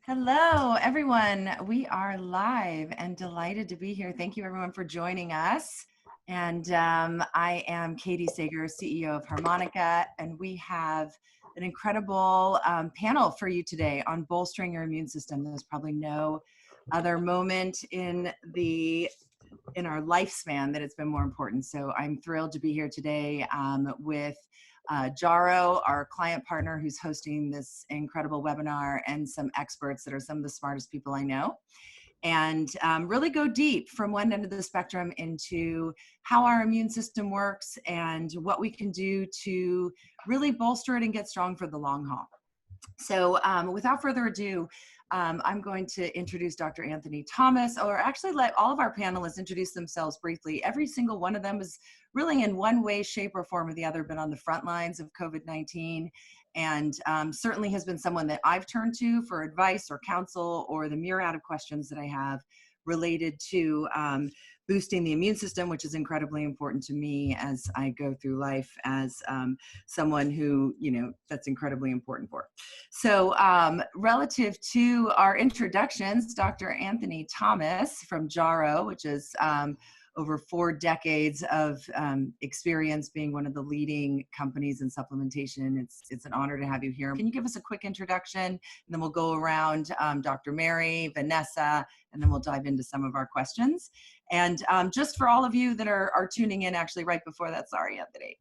Hello, everyone. We are live and delighted to be here. Thank you, everyone, for joining us. And I am Katie Sager, CEO of Harmonica, and we have an incredible panel for you today on bolstering your immune system. There's probably no other moment in our lifespan that it's been more important. So I'm thrilled to be here today with Jarrow, our client partner who's hosting this incredible webinar, and some experts that are some of the smartest people I know. And really go deep from one end of the spectrum into how our immune system works and what we can do to really bolster it and get strong for the long haul. So without further ado, I'm going to introduce Dr. Anthony Thomas, or actually let all of our panelists introduce themselves briefly. Every single one of them is really in one way, shape, or form or the other been on the front lines of COVID-19, and certainly has been someone that I've turned to for advice or counsel or the myriad of questions that I have related to boosting the immune system, which is incredibly important to me as I go through life as someone who, that's incredibly important for. So relative to our introductions, Dr. Anthony Thomas from Jarrow, which is over 4 decades of experience being one of the leading companies in supplementation. It's an honor to have you here. Can you give us a quick introduction? And then we'll go around Dr. Mary, Vanessa, and then we'll dive into some of our questions. And just for all of you that are tuning in, actually right before that, sorry, Anthony,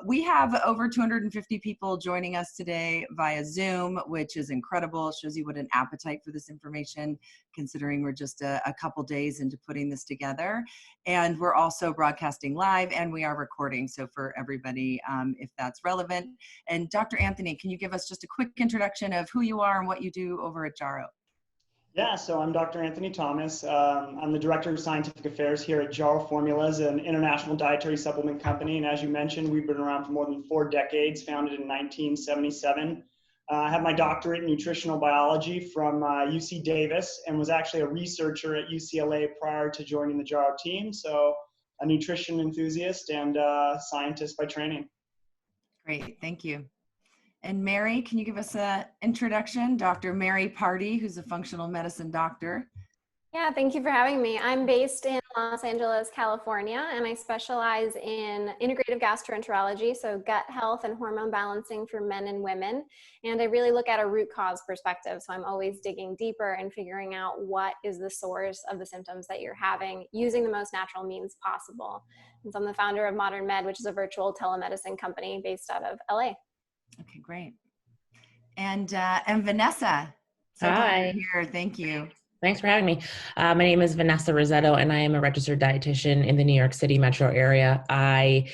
we have over 250 people joining us today via Zoom, which is incredible. It shows you what an appetite for this information, considering we're just a couple days into putting this together. And we're also broadcasting live, and we are recording. So for everybody, if that's relevant. And Dr. Anthony, can you give us just a quick introduction of who you are and what you do over at Jarrow? Yeah, so I'm Dr. Anthony Thomas. I'm the Director of Scientific Affairs here at Jarrow Formulas, an international dietary supplement company. And as you mentioned, we've been around for more than 4 decades, founded in 1977. I have my doctorate in nutritional biology from UC Davis and was actually a researcher at UCLA prior to joining the Jarrow team. So a nutrition enthusiast and scientist by training. Great, thank you. And Mary, can you give us an introduction? Dr. Mary Party, who's a functional medicine doctor. Yeah, thank you for having me. I'm based in Los Angeles, California, and I specialize in integrative gastroenterology, so gut health and hormone balancing for men and women. And I really look at a root cause perspective. So I'm always digging deeper and figuring out what is the source of the symptoms that you're having using the most natural means possible. And so I'm the founder of Modern Med, which is a virtual telemedicine company based out of LA. Okay, great. And Vanessa. Hi. Here. Thank you. Thanks for having me. My name is Vanessa Rossetto, and I am a registered dietitian in the New York City metro area. I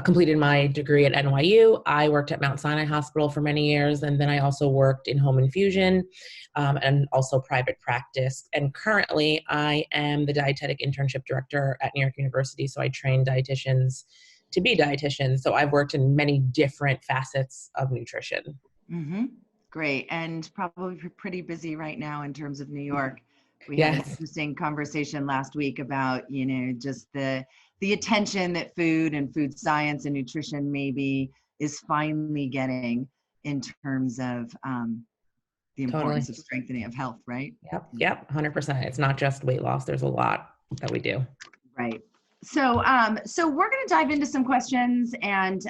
completed my degree at NYU. I worked at Mount Sinai Hospital for many years, and then I also worked in home infusion and also private practice. And currently, I am the dietetic internship director at New York University, so I train dietitians to be dietitians. So I've worked in many different facets of nutrition. Mm-hmm. Great. And probably pretty busy right now in terms of New York. We Yes. had an interesting conversation last week about, just the attention that food and food science and nutrition maybe is finally getting in terms of the importance of strengthening of health, right? Yep, 100%. It's not just weight loss. There's a lot that we do. Right. So we're going to dive into some questions, and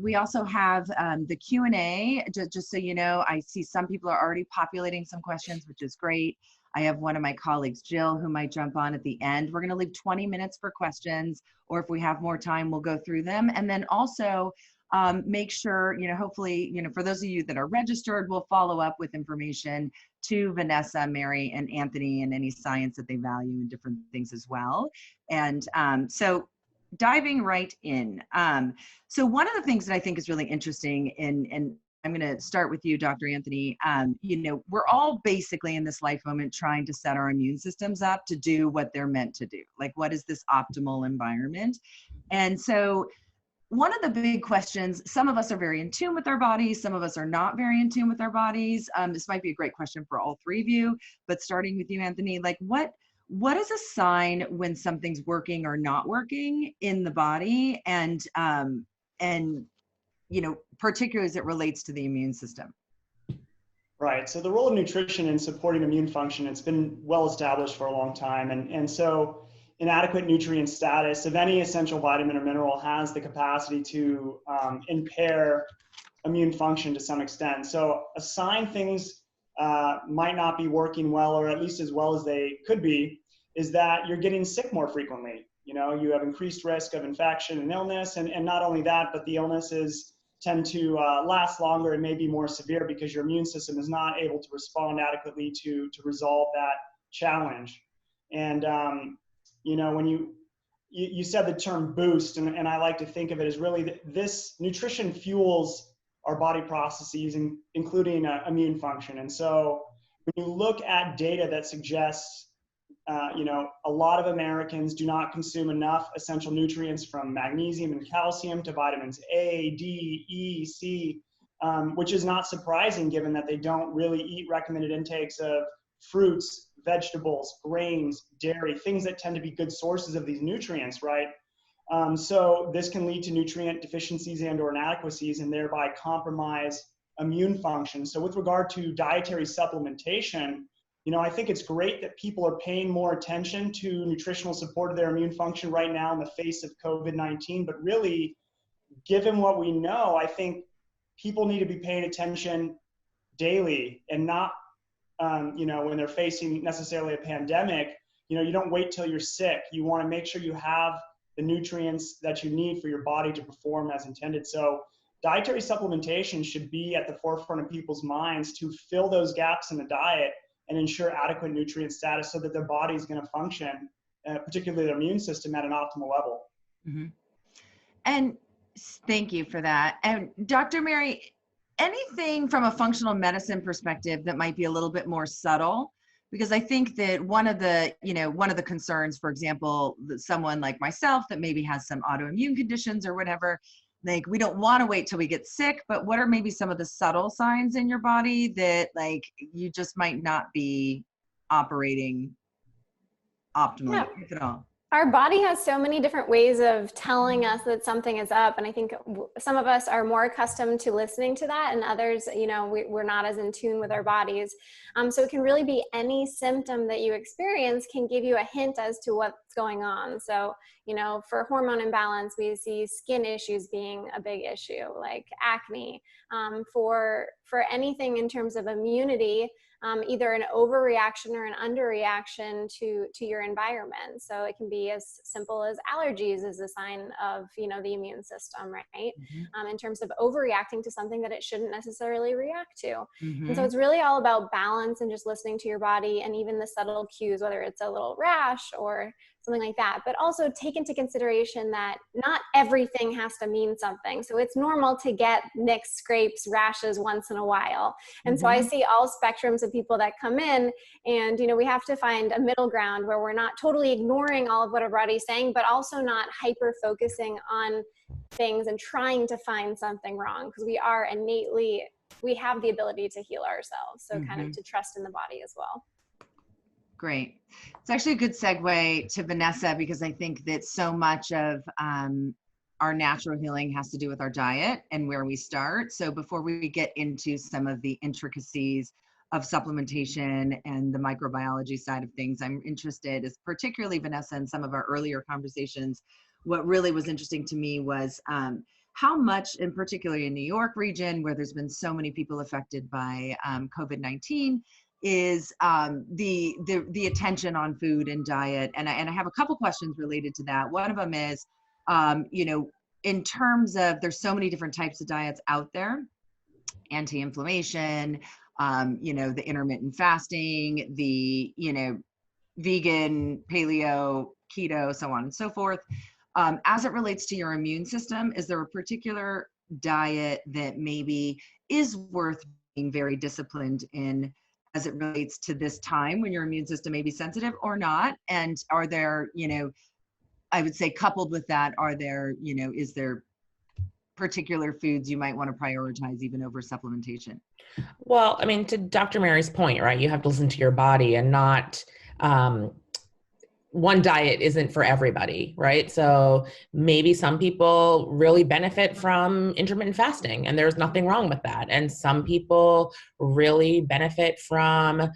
we also have the Q&A. Just so you know, I see some people are already populating some questions, which is great. I have one of my colleagues, Jill, who might jump on at the end. We're going to leave 20 minutes for questions, or if we have more time, we'll go through them. And then also make sure, hopefully, for those of you that are registered, we'll follow up with information to Vanessa, Mary, and Anthony, and any science that they value and different things as well. And so diving right in. So one of the things that I think is really interesting, and I'm going to start with you, Dr. Anthony, we're all basically in this life moment trying to set our immune systems up to do what they're meant to do. Like, what is this optimal environment? And so one of the big questions, some of us are very in tune with our bodies, some of us are not very in tune with our bodies. This might be a great question for all 3 of you, but starting with you, Anthony, like what is a sign when something's working or not working in the body, and particularly as it relates to the immune system? Right. So the role of nutrition in supporting immune function, it's been well established for a long time. And so inadequate nutrient status of any essential vitamin or mineral has the capacity to impair immune function to some extent. So a sign things might not be working well, or at least as well as they could be, is that you're getting sick more frequently. You have increased risk of infection and illness. And not only that, but the illnesses tend to last longer and may be more severe because your immune system is not able to respond adequately to resolve that challenge. And, when you said the term boost, and I like to think of it as really this nutrition fuels our body processes, including immune function. And so when you look at data that suggests, a lot of Americans do not consume enough essential nutrients, from magnesium and calcium to vitamins A, D, E, C, which is not surprising given that they don't really eat recommended intakes of fruits, vegetables, grains, dairy, things that tend to be good sources of these nutrients, right? So this can lead to nutrient deficiencies and or inadequacies, and thereby compromise immune function. So with regard to dietary supplementation, I think it's great that people are paying more attention to nutritional support of their immune function right now in the face of COVID-19. But really, given what we know, I think people need to be paying attention daily, and not, when they're facing necessarily a pandemic. You don't wait till you're sick. You want to make sure you have the nutrients that you need for your body to perform as intended. So dietary supplementation should be at the forefront of people's minds to fill those gaps in the diet and ensure adequate nutrient status so that their body is going to function, particularly their immune system, at an optimal level. Mm-hmm. And thank you for that. And Dr. Mary, anything from a functional medicine perspective that might be a little bit more subtle? Because I think that one of the concerns, for example, that someone like myself that maybe has some autoimmune conditions or whatever, like, we don't want to wait till we get sick, but what are maybe some of the subtle signs in your body that, like, you just might not be operating optimally, if at all? Our body has so many different ways of telling us that something is up. And I think some of us are more accustomed to listening to that, and others, we're not as in tune with our bodies. So it can really be any symptom that you experience can give you a hint as to what's going on. So, for hormone imbalance, we see skin issues being a big issue, like acne. For anything in terms of immunity, either an overreaction or an underreaction to your environment. So it can be as simple as allergies as a sign of, the immune system, right? Mm-hmm. In terms of overreacting to something that it shouldn't necessarily react to. Mm-hmm. And so it's really all about balance and just listening to your body, and even the subtle cues, whether it's a little rash or something like that. But also take into consideration that not everything has to mean something. So it's normal to get nicks, scrapes, rashes once in a while. And so I see all spectrums of people that come in, and, we have to find a middle ground where we're not totally ignoring all of what our body's saying, but also not hyper focusing on things and trying to find something wrong, because we have the ability to heal ourselves. So kind of to trust in the body as well. Great. It's actually a good segue to Vanessa, because I think that so much of our natural healing has to do with our diet and where we start. So before we get into some of the intricacies of supplementation and the microbiology side of things, I'm interested, as particularly Vanessa, in some of our earlier conversations, what really was interesting to me was how much, in particular in New York region, where there's been so many people affected by COVID-19, is the attention on food and diet. And I have a couple questions related to that. One of them is, in terms of, there's so many different types of diets out there, anti-inflammation, the intermittent fasting, the, vegan, paleo, keto, so on and so forth. As it relates to your immune system, is there a particular diet that maybe is worth being very disciplined in as it relates to this time when your immune system may be sensitive or not? And are there, I would say coupled with that, are there, is there particular foods you might want to prioritize even over supplementation? Well, to Dr. Mary's point, right? You have to listen to your body and not one diet isn't for everybody, right? So maybe some people really benefit from intermittent fasting, and there's nothing wrong with that. And some people really benefit from,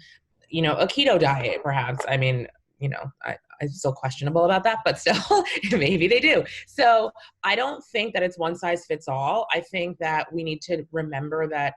you know, a keto diet, perhaps. I mean, you know, I'm still questionable about that, but still, maybe they do. So I don't think that it's one size fits all. I think that we need to remember that,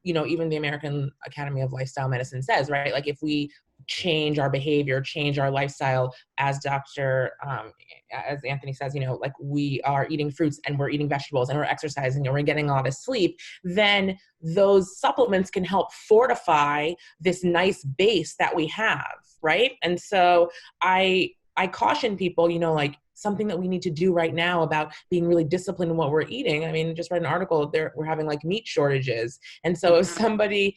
you know, even the American Academy of Lifestyle Medicine says, right? Like if we change our behavior, change our lifestyle, as as Anthony says, you know, like we are eating fruits and we're eating vegetables and we're exercising and we're getting a lot of sleep, then those supplements can help fortify this nice base that we have, right? And so I caution people, you know, like something that we need to do right now about being really disciplined in what we're eating. I mean, just read an article there, we're having like meat shortages. And so if somebody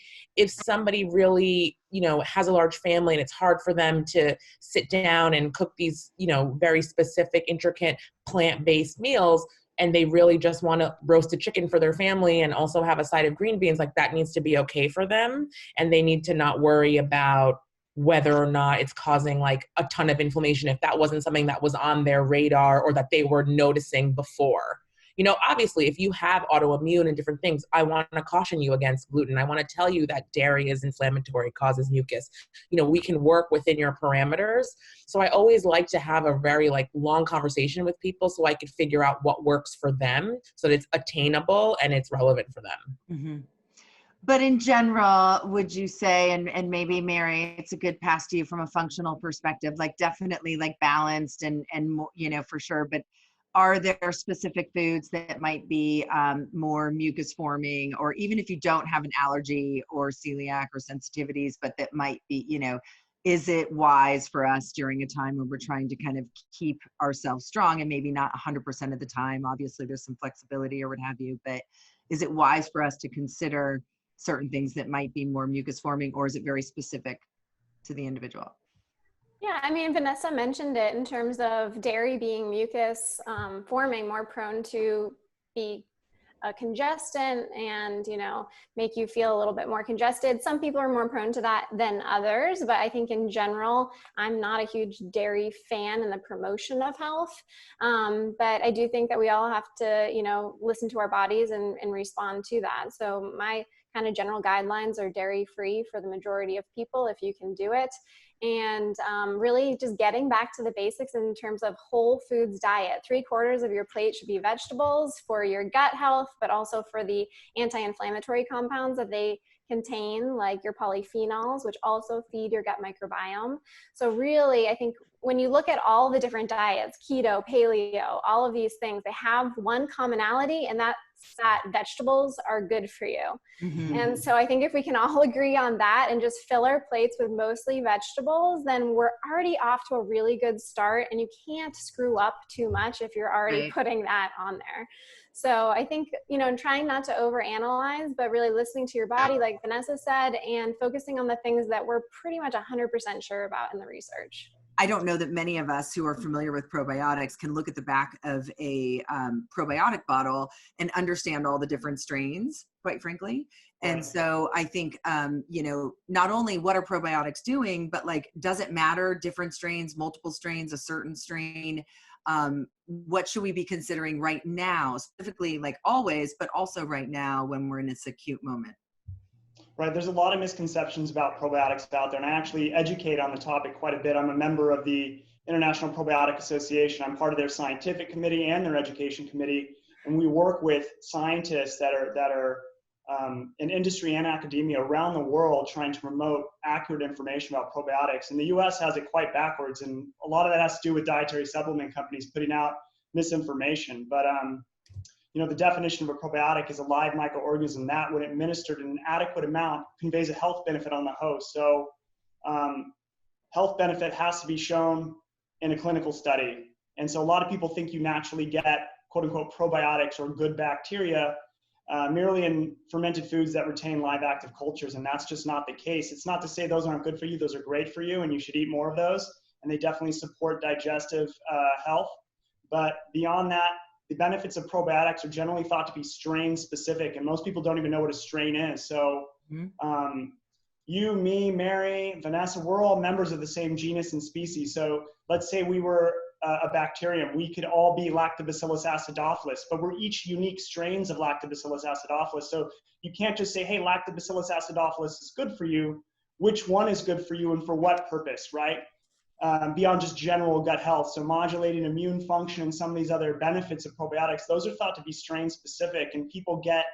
really, you know, has a large family and it's hard for them to sit down and cook these, you know, very specific, intricate plant-based meals, and they really just want to roast a chicken for their family and also have a side of green beans, like that needs to be okay for them. And they need to not worry about whether or not it's causing like a ton of inflammation if that wasn't something that was on their radar or that they were noticing before. You know, obviously, if you have autoimmune and different things, I want to caution you against gluten. I want to tell you that dairy is inflammatory, causes mucus. You know, we can work within your parameters. So I always like to have a very like long conversation with people so I could figure out what works for them so that it's attainable and it's relevant for them. Mm-hmm. But in general, would you say, and maybe Mary, it's a good pass to you from a functional perspective, like definitely like balanced and you know, for sure, but are there specific foods that might be more mucus forming, or even if you don't have an allergy or celiac or sensitivities, but that might be, you know, is it wise for us during a time when we're trying to kind of keep ourselves strong and maybe not 100% of the time, obviously there's some flexibility or what have you, but is it wise for us to consider certain things that might be more mucus forming, or is it very specific to the individual? Yeah, I mean, Vanessa mentioned it in terms of dairy being mucus forming, more prone to be a congestant and, you know, make you feel a little bit more congested. Some people are more prone to that than others, but I think in general, I'm not a huge dairy fan in the promotion of health. But I do think that we all have to, you know, listen to our bodies and respond to that. So my kind of general guidelines are dairy free for the majority of people, if you can do it. And really just getting back to the basics in terms of whole foods diet. 3/4 of your plate should be vegetables for your gut health, but also for the anti-inflammatory compounds that they contain, like your polyphenols, which also feed your gut microbiome. So really, I think when you look at all the different diets, keto, paleo, all of these things, they have one commonality, and that's that vegetables are good for you. Mm-hmm. And so I think if we can all agree on that and just fill our plates with mostly vegetables, then we're already off to a really good start, and you can't screw up too much if you're already putting that on there. So I think, you know, trying not to overanalyze, but really listening to your body, like Vanessa said, and focusing on the things that we're pretty much 100% sure about in the research. I don't know that many of us who are familiar with probiotics can look at the back of a probiotic bottle and understand all the different strains, quite frankly. And so I think, you know, not only what are probiotics doing, but like, does it matter, different strains, multiple strains, a certain strain? What should we be considering right now, specifically like always, but also right now when we're in this acute moment? Right, there's a lot of misconceptions about probiotics out there, and I actually educate on the topic quite a bit. I'm a member of the International Probiotic Association. I'm part of their scientific committee and their education committee, and we work with scientists that are in industry and academia around the world trying to promote accurate information about probiotics. And the U.S. has it quite backwards, and a lot of that has to do with dietary supplement companies putting out misinformation. But you know, the definition of a probiotic is a live microorganism that, when administered in an adequate amount, conveys a health benefit on the host. So health benefit has to be shown in a clinical study. And so a lot of people think you naturally get quote unquote probiotics or good bacteria merely in fermented foods that retain live active cultures. And that's just not the case. It's not to say those aren't good for you. Those are great for you and you should eat more of those. And they definitely support digestive health. But beyond that, the benefits of probiotics are generally thought to be strain specific, and most people don't even know what a strain is. So you, me, Mary, Vanessa, we're all members of the same genus and species. So let's say we were a bacterium, we could all be Lactobacillus acidophilus, but we're each unique strains of Lactobacillus acidophilus. So you can't just say, hey, Lactobacillus acidophilus is good for you. Which one is good for you and for what purpose, right? Beyond just general gut health. So modulating immune function and some of these other benefits of probiotics, those are thought to be strain specific, and people get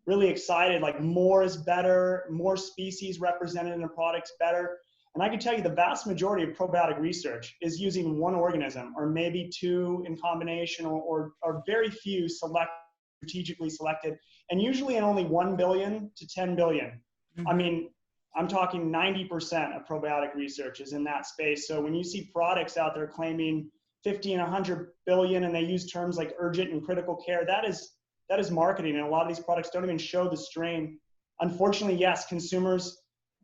really excited, like more is better, more species represented in a product's better. And I can tell you the vast majority of probiotic research is using one organism or maybe two in combination, or very few strategically selected, and usually in only 1 billion to 10 billion. Mm-hmm. I mean, I'm talking 90% of probiotic research is in that space. So when you see products out there claiming 50 and 100 billion, and they use terms like urgent and critical care, that is marketing. And a lot of these products don't even show the strain. Unfortunately, yes, consumers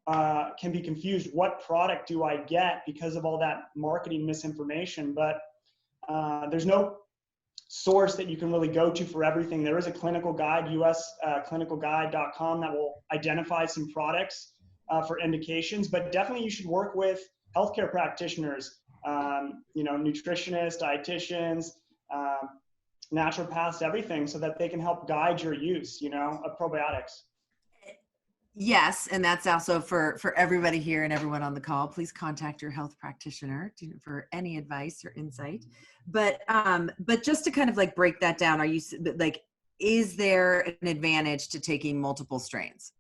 can be confused. What product do I get because of all that marketing misinformation? But there's no source that you can really go to for everything. There is a clinical guide, usclinicalguide.com, that will identify some products for indications, but definitely you should work with healthcare practitioners, nutritionists, dietitians, naturopaths, everything, so that they can help guide your use, of probiotics. Yes, and that's also for everybody here and everyone on the call. Please contact your health practitioner for any advice or insight. But just to kind of like break that down, is there an advantage to taking multiple strains?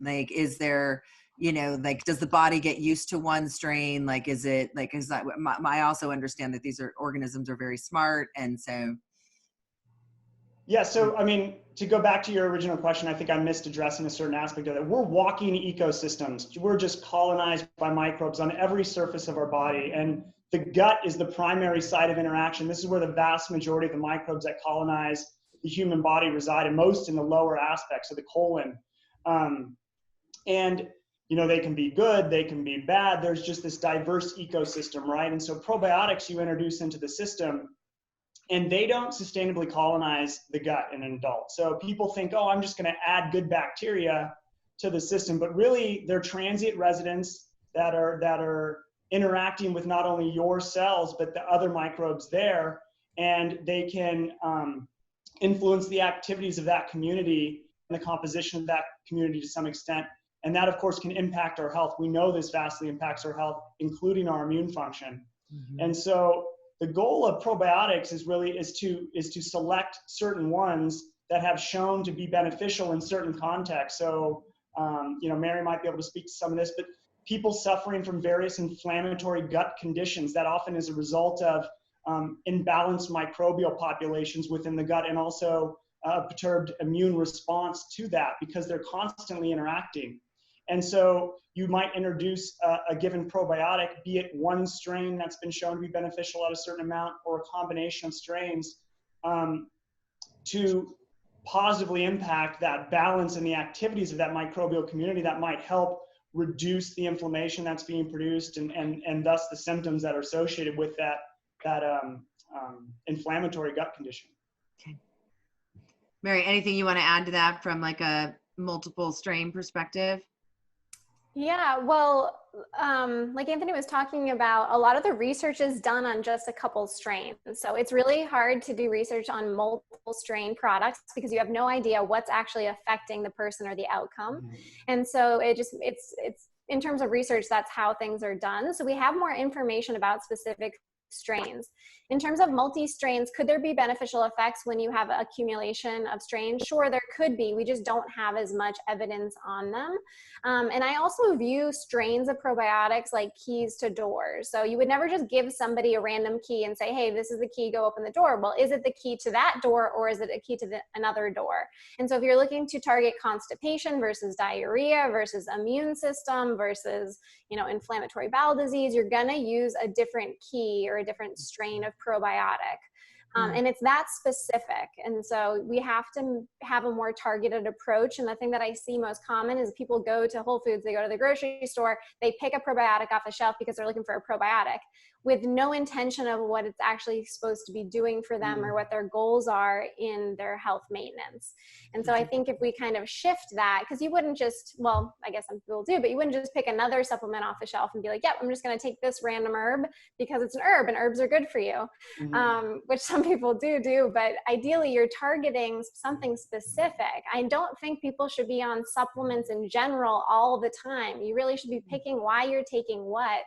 Like, is there, does the body get used to one strain? Like, is that? I also understand that these organisms are very smart, and so. Yeah, so I mean, to go back to your original question, I think I missed addressing a certain aspect of it. We're walking ecosystems. We're just colonized by microbes on every surface of our body. And the gut is the primary site of interaction. This is where the vast majority of the microbes that colonize the human body reside, and most in the lower aspects of the colon. And they can be good, they can be bad. There's just this diverse ecosystem, right? And so probiotics you introduce into the system, and they don't sustainably colonize the gut in an adult. So people think, oh, I'm just going to add good bacteria to the system, but really they're transient residents that are interacting with not only your cells, but the other microbes there, and they can influence the activities of that community and the composition of that community to some extent. And that, of course, can impact our health. We know this vastly impacts our health, including our immune function. Mm-hmm. And so the goal of probiotics is to select certain ones that have shown to be beneficial in certain contexts. So, Mary might be able to speak to some of this, but people suffering from various inflammatory gut conditions, that often is a result of imbalanced microbial populations within the gut, and also a perturbed immune response to that because they're constantly interacting. And so you might introduce a given probiotic, be it one strain that's been shown to be beneficial at a certain amount, or a combination of strains, to positively impact that balance and the activities of that microbial community that might help reduce the inflammation that's being produced, and thus the symptoms that are associated with that inflammatory gut condition. Okay. Mary, anything you want to add to that from like a multiple strain perspective? Yeah, well, like Anthony was talking about, a lot of the research is done on just a couple strains. So it's really hard to do research on multiple strain products because you have no idea what's actually affecting the person or the outcome. Mm-hmm. And so it's in terms of research, that's how things are done. So we have more information about specific strains. In terms of multi-strains, could there be beneficial effects when you have accumulation of strains? Sure, there could be. We just don't have as much evidence on them. And I also view strains of probiotics like keys to doors. So you would never just give somebody a random key and say, hey, this is the key, go open the door. Well, is it the key to that door, or is it a key to another door? And so if you're looking to target constipation versus diarrhea versus immune system versus, inflammatory bowel disease, you're going to use a different key or a different strain of probiotic. And it's that specific. And so we have to have a more targeted approach. And the thing that I see most common is people go to Whole Foods, they go to the grocery store, they pick a probiotic off the shelf because they're looking for a probiotic. with no intention of what it's actually supposed to be doing for them or what their goals are in their health maintenance. And so I think if we kind of shift that, because you wouldn't just, well, I guess some people do, but you wouldn't just pick another supplement off the shelf and be like, yep, I'm just going to take this random herb because it's an herb and herbs are good for you, which some people do. But ideally, you're targeting something specific. I don't think people should be on supplements in general all the time. You really should be picking why you're taking what.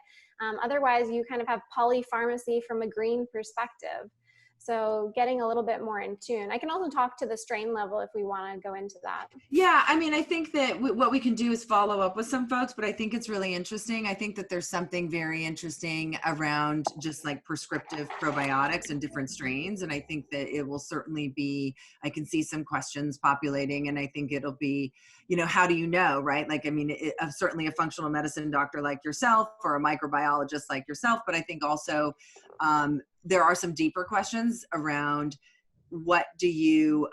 Otherwise, you kind of have polypharmacy from a green perspective. So getting a little bit more in tune. I can also talk to the strain level if we want to go into that. Yeah, I mean, I think that what we can do is follow up with some folks, but I think it's really interesting. I think that there's something very interesting around just like prescriptive probiotics and different strains. And I think that it will certainly be, I can see some questions populating, and I think it'll be, you know, how do you know, right? Like, I mean, certainly a functional medicine doctor like yourself or a microbiologist like yourself, but I think also there are some deeper questions around what do you,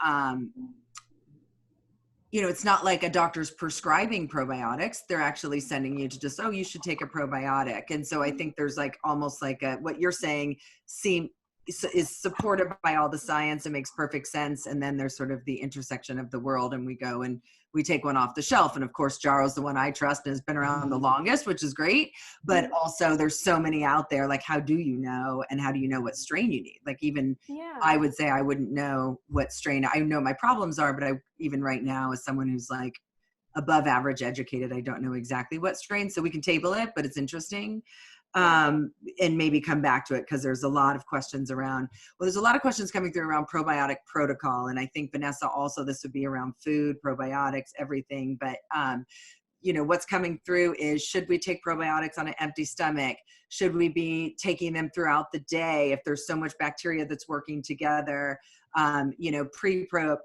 you know, it's not like a doctor's prescribing probiotics. They're actually sending you to just, oh, you should take a probiotic. And so I think there's like almost like what you're saying is supported by all the science and makes perfect sense. And then there's sort of the intersection of the world, and we go and we take one off the shelf. And of course, Jarrow's the one I trust and has been around the longest, which is great. But also there's so many out there. Like, how do you know? And how do you know what strain you need? Like, even I would say I wouldn't know what strain. I know my problems are, but even right now, as someone who's like above average educated, I don't know exactly what strain. So we can table it, but it's interesting. And maybe come back to it, because there's a lot of questions around, well, there's a lot of questions coming through around probiotic protocol. And I think, Vanessa, also this would be around food, probiotics, everything. But, you know, what's coming through is, should we take probiotics on an empty stomach? Should we be taking them throughout the day if there's so much bacteria that's working together? You know, pre-pro,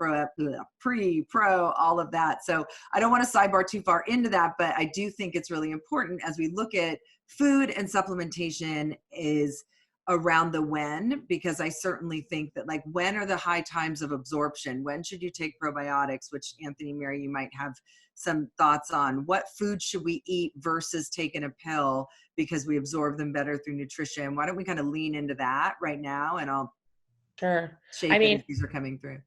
all of that. So I don't want to sidebar too far into that, but I do think it's really important as we look at food and supplementation is around the when, because I certainly think that, like, when are the high times of absorption? When should you take probiotics? Which, Anthony, Mary, you might have some thoughts on. What food should we eat versus taking a pill because we absorb them better through nutrition? Why don't we kind of lean into that right now? And I'll shape it if these are coming through.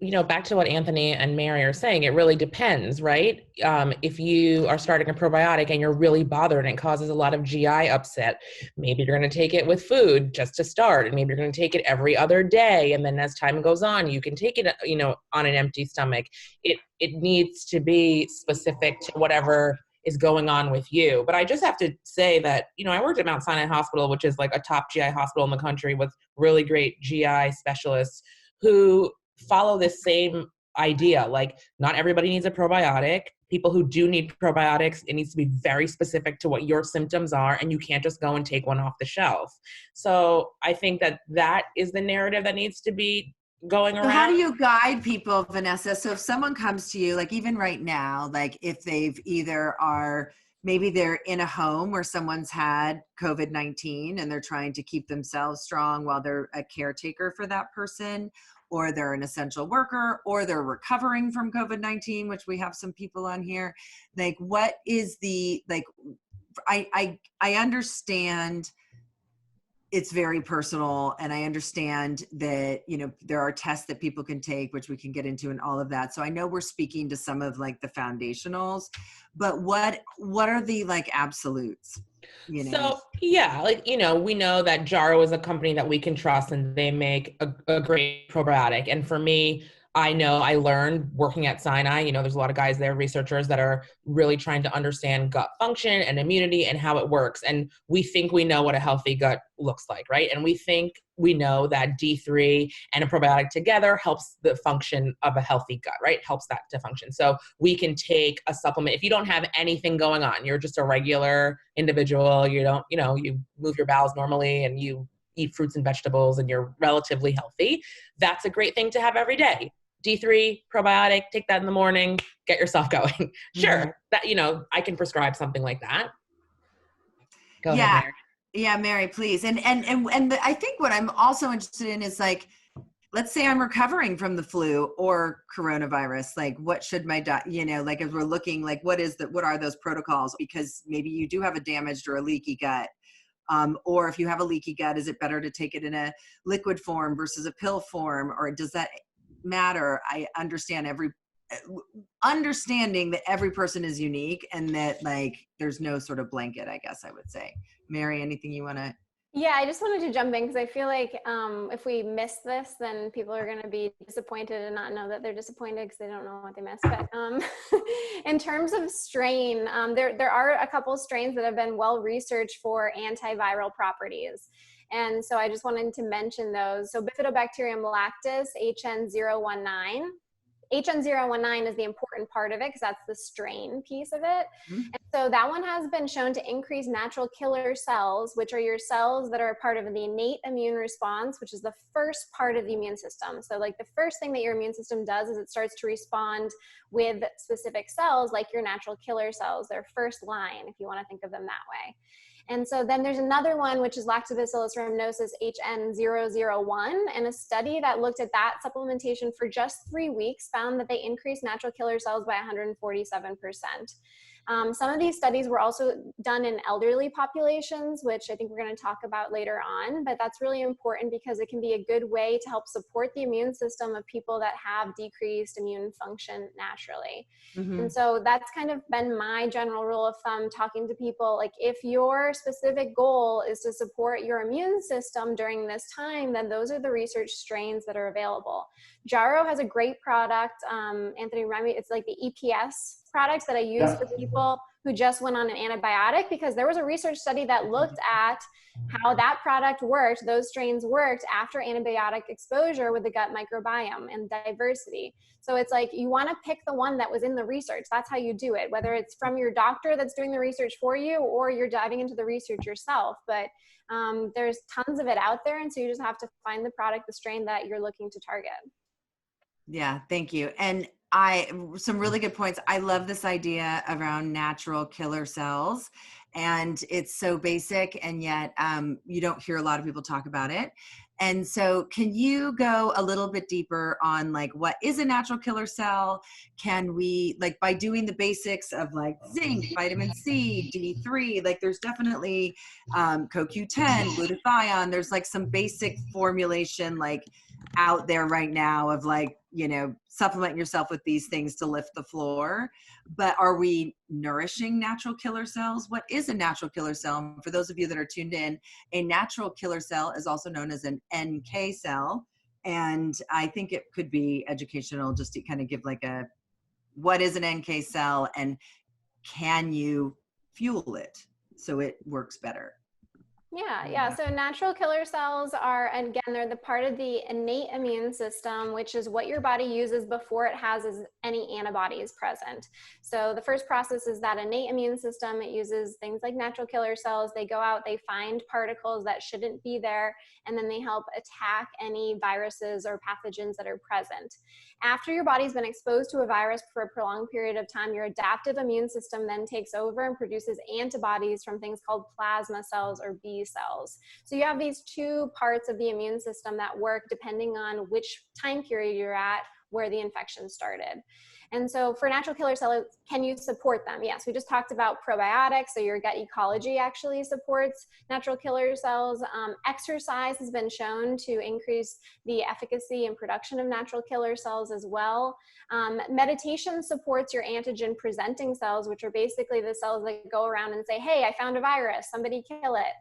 You know, back to what Anthony and Mary are saying, it really depends, right? If you are starting a probiotic and you're really bothered and it causes a lot of GI upset, maybe you're going to take it with food just to start, and maybe you're going to take it every other day. And then as time goes on, you can take it, you know, on an empty stomach. It needs to be specific to whatever is going on with you. But I just have to say that, you know, I worked at Mount Sinai Hospital, which is like a top GI hospital in the country with really great GI specialists who follow this same idea. Like, not everybody needs a probiotic. People who do need probiotics, it needs to be very specific to what your symptoms are, and you can't just go and take one off the shelf. So I think that is the narrative that needs to be going around. So how do you guide people, Vanessa? So if someone comes to you, like even right now, like if they've maybe they're in a home where someone's had COVID-19 and they're trying to keep themselves strong while they're a caretaker for that person, or they're an essential worker, or they're recovering from COVID-19, which we have some people on here. Like, what is the, like, I understand it's very personal, and I understand that, you know, there are tests that people can take, which we can get into, and all of that. So I know we're speaking to some of like the foundationals, but what are the like absolutes? You know? So yeah, like, you know, we know that Jarrow is a company that we can trust, and they make a great probiotic. And for me, I know I learned working at Sinai, you know, there's a lot of guys there, researchers that are really trying to understand gut function and immunity and how it works. And we think we know what a healthy gut looks like, right? And we think we know that D3 and a probiotic together helps the function of a healthy gut, right? Helps that to function. So we can take a supplement. If you don't have anything going on, you're just a regular individual, you don't, you know, you move your bowels normally and you eat fruits and vegetables and you're relatively healthy, that's a great thing to have every day. D3 probiotic, take that in the morning, get yourself going. Sure, that, you know, I can prescribe something like that. Go ahead, Mary. Yeah, Mary, please. And I think what I'm also interested in is, like, let's say I'm recovering from the flu or coronavirus. Like, what should my diet, you know, like, if we're looking, like, what are those protocols? Because maybe you do have a damaged or a leaky gut. Or if you have a leaky gut, is it better to take it in a liquid form versus a pill form, or does that matter? I understand understanding that every person is unique and that like there's no sort of blanket, I guess I would say. Mary, anything you want to? Yeah, I just wanted to jump in because I feel like if we miss this, then people are going to be disappointed and not know that they're disappointed because they don't know what they missed. But in terms of strain, there are a couple strains that have been well researched for antiviral properties. And so I just wanted to mention those. So Bifidobacterium lactis, HN019. HN019 is the important part of it because that's the strain piece of it. Mm-hmm. And so that one has been shown to increase natural killer cells, which are your cells that are a part of the innate immune response, which is the first part of the immune system. So like the first thing that your immune system does is it starts to respond with specific cells like your natural killer cells, their first line, if you want to think of them that way. And so then there's another one, which is Lactobacillus rhamnosus HN001. And a study that looked at that supplementation for just 3 weeks found that they increased natural killer cells by 147%. Some of these studies were also done in elderly populations, which I think we're going to talk about later on, but that's really important because it can be a good way to help support the immune system of people that have decreased immune function naturally. Mm-hmm. And so that's kind of been my general rule of thumb talking to people. Like if your specific goal is to support your immune system during this time, then those are the research strains that are available. Jarrow has a great product, Anthony Remy, it's like the EPS products that I use for people who just went on an antibiotic, because there was a research study that looked at how that product worked, those strains worked after antibiotic exposure with the gut microbiome and diversity. So it's like you want to pick the one that was in the research. That's how you do it, whether it's from your doctor that's doing the research for you or you're diving into the research yourself. But there's tons of it out there. And so you just have to find the product, the strain that you're looking to target. Yeah, thank you. And some really good points. I love this idea around natural killer cells, and it's so basic, and yet you don't hear a lot of people talk about it. And so can you go a little bit deeper on like, what is a natural killer cell? Can we, like, by doing the basics of like zinc, vitamin C, D3, like there's definitely CoQ10, glutathione, there's like some basic formulation like out there right now of like, you know, supplement yourself with these things to lift the floor. But are we nourishing natural killer cells? What is a natural killer cell? For those of you that are tuned in, a natural killer cell is also known as an NK cell. And I think it could be educational just to kind of give like a, what is an NK cell and can you fuel it so it works better? Yeah. So natural killer cells are, again, they're the part of the innate immune system, which is what your body uses before it has any antibodies present. So the first process is that innate immune system. It uses things like natural killer cells. They go out, they find particles that shouldn't be there, and then they help attack any viruses or pathogens that are present. After your body's been exposed to a virus for a prolonged period of time, your adaptive immune system then takes over and produces antibodies from things called plasma cells or B cells. So you have these two parts of the immune system that work depending on which time period you're at where the infection started. And so for natural killer cells, can you support them? Yes, we just talked about probiotics, so your gut ecology actually supports natural killer cells. Exercise has been shown to increase the efficacy and production of natural killer cells as well. Meditation supports your antigen presenting cells, which are basically the cells that go around and say, hey, I found a virus, somebody kill it.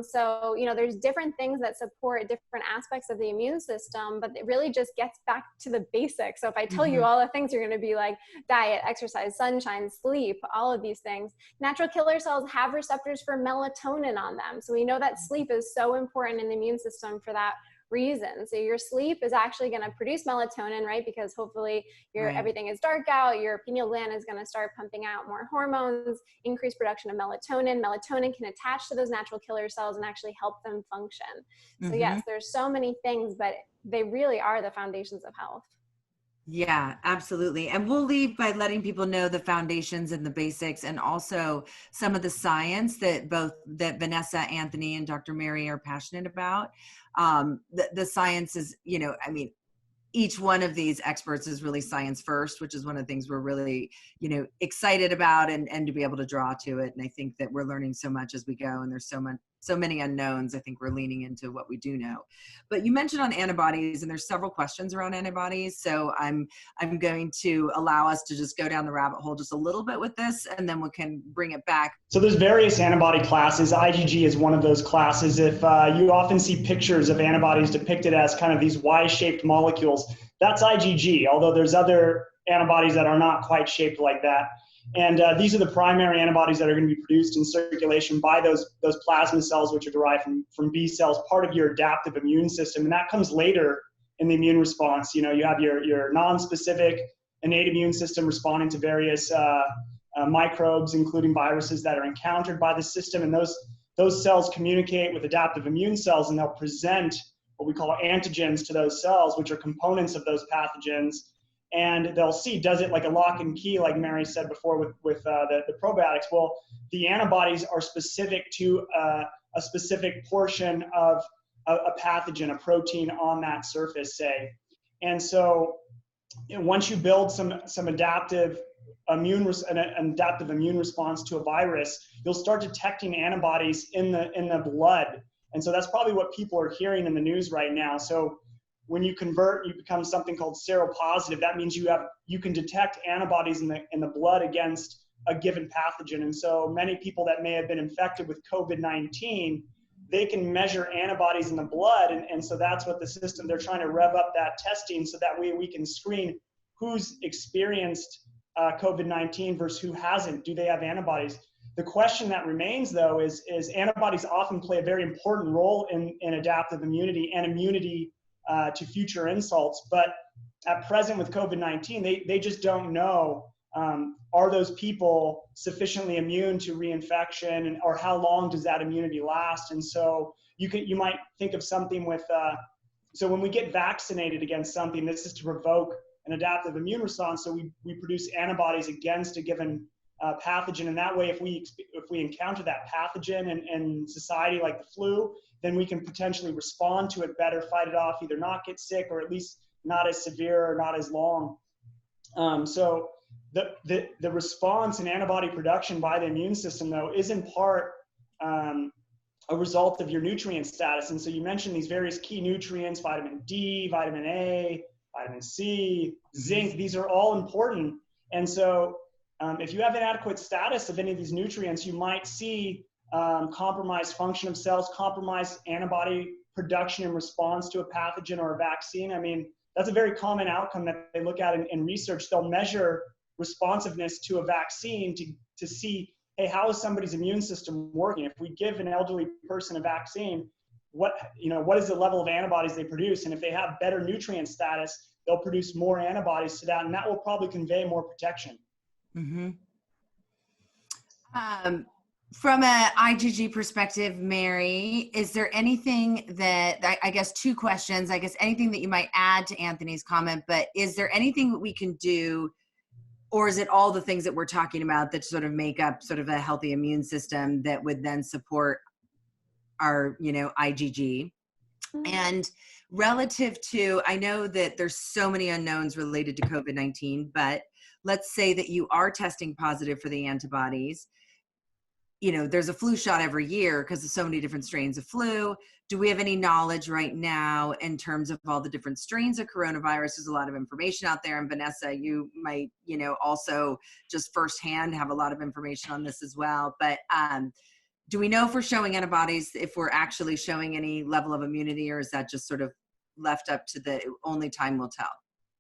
So, you know, there's different things that support different aspects of the immune system, but it really just gets back to the basics. So if I tell you all the things, you're going to be like diet, exercise, sunshine, sleep, all of these things. Natural killer cells have receptors for melatonin on them. So we know that sleep is so important in the immune system for that reason. So your sleep is actually going to produce melatonin, right? Because hopefully everything is dark out, your pineal gland is going to start pumping out more hormones, increase production of melatonin. Melatonin can attach to those natural killer cells and actually help them function. So yes, there's so many things, but they really are the foundations of health. Yeah, absolutely. And we'll leave by letting people know the foundations and the basics, and also some of the science that Vanessa, Anthony, and Dr. Mary are passionate about. The science is, you know, I mean, each one of these experts is really science first, which is one of the things we're really, you know, excited about and to be able to draw to it. And I think that we're learning so much as we go, and there's so so many unknowns. I think we're leaning into what we do know. But you mentioned on antibodies, and there's several questions around antibodies. So I'm going to allow us to just go down the rabbit hole just a little bit with this, and then we can bring it back. So there's various antibody classes. IgG is one of those classes. If you often see pictures of antibodies depicted as kind of these Y-shaped molecules, that's IgG, although there's other antibodies that are not quite shaped like that. And these are the primary antibodies that are going to be produced in circulation by those plasma cells, which are derived from B cells, part of your adaptive immune system. And that comes later in the immune response. You know, you have your non-specific innate immune system responding to various microbes, including viruses that are encountered by the system. And those cells communicate with adaptive immune cells, and they'll present what we call antigens to those cells, which are components of those pathogens. And they'll see, does it, like a lock and key, like Mary said before with the probiotics? Well, the antibodies are specific to a specific portion of a pathogen, a protein on that surface, say. And so once you build some adaptive immune response to a virus, you'll start detecting antibodies in the blood. And so that's probably what people are hearing in the news right now. So when you convert, you become something called seropositive. That means you can detect antibodies in the blood against a given pathogen. And so many people that may have been infected with COVID-19, they can measure antibodies in the blood. And so that's what the system, they're trying to rev up that testing so that way we can screen who's experienced COVID-19 versus who hasn't. Do they have antibodies? The question that remains, though, is antibodies often play a very important role in adaptive immunity and immunity to future insults. But at present with COVID-19, they just don't know, are those people sufficiently immune to reinfection, or how long does that immunity last? And so you might think of something with, so when we get vaccinated against something, this is to provoke an adaptive immune response. So we produce antibodies against a given pathogen. And that way, if we encounter that pathogen in society like the flu, then we can potentially respond to it better, fight it off, either not get sick or at least not as severe or not as long. So the response in antibody production by the immune system, though, is in part a result of your nutrient status. And so you mentioned these various key nutrients: vitamin D, vitamin A, vitamin C, zinc. These are all important. And so if you have inadequate status of any of these nutrients, you might see compromised function of cells, compromised antibody production in response to a pathogen or a vaccine. I mean, that's a very common outcome that they look at in research. They'll measure responsiveness to a vaccine to see, hey, how is somebody's immune system working? If we give an elderly person a vaccine, what is the level of antibodies they produce? And if they have better nutrient status, they'll produce more antibodies to that, and that will probably convey more protection. Mm-hmm. From an IgG perspective, Mary, is there anything that, I guess two questions, anything that you might add to Anthony's comment, but is there anything that we can do, or is it all the things that we're talking about that sort of make up sort of a healthy immune system that would then support our, IgG? And relative to, I know that there's so many unknowns related to COVID-19, but let's say that you are testing positive for the antibodies. There's a flu shot every year because of so many different strains of flu. Do we have any knowledge right now in terms of all the different strains of coronavirus? There's a lot of information out there. And Vanessa, you might, also just firsthand have a lot of information on this as well. But do we know if we're showing antibodies, if we're actually showing any level of immunity, or is that just sort of left up to the only time will tell?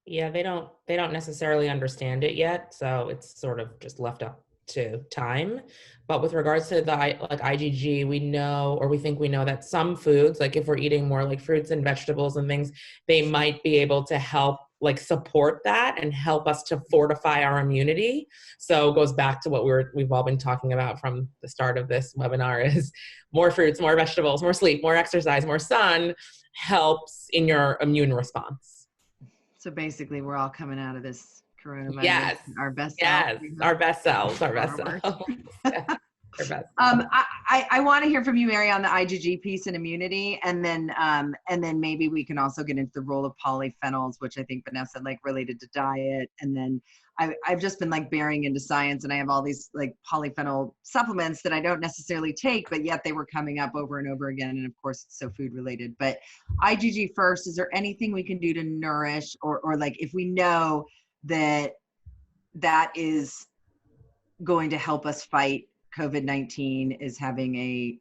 Yeah, they don't necessarily understand it yet. So it's sort of just left up to time. But with regards to the IgG, we know, or we think we know, that some foods, like if we're eating more like fruits and vegetables and things, they might be able to help support that and help us to fortify our immunity. So it goes back to what we've all been talking about from the start of this webinar, is more fruits, more vegetables, more sleep, more exercise, more sun helps in your immune response. So basically we're all coming out of this coronavirus. Yes. Our best yes. selves. Our best selves. Our best selves. Yeah. Our best selves. I want to hear from you, Mary, on the IgG piece and immunity, and then maybe we can also get into the role of polyphenols, which I think Vanessa like related to diet. And then I've just been like bearing into science, and I have all these like polyphenol supplements that I don't necessarily take, but yet they were coming up over and over again. And of course, it's so food related. But IgG first, is there anything we can do to nourish, or like if we know that is going to help us fight COVID-19, is having a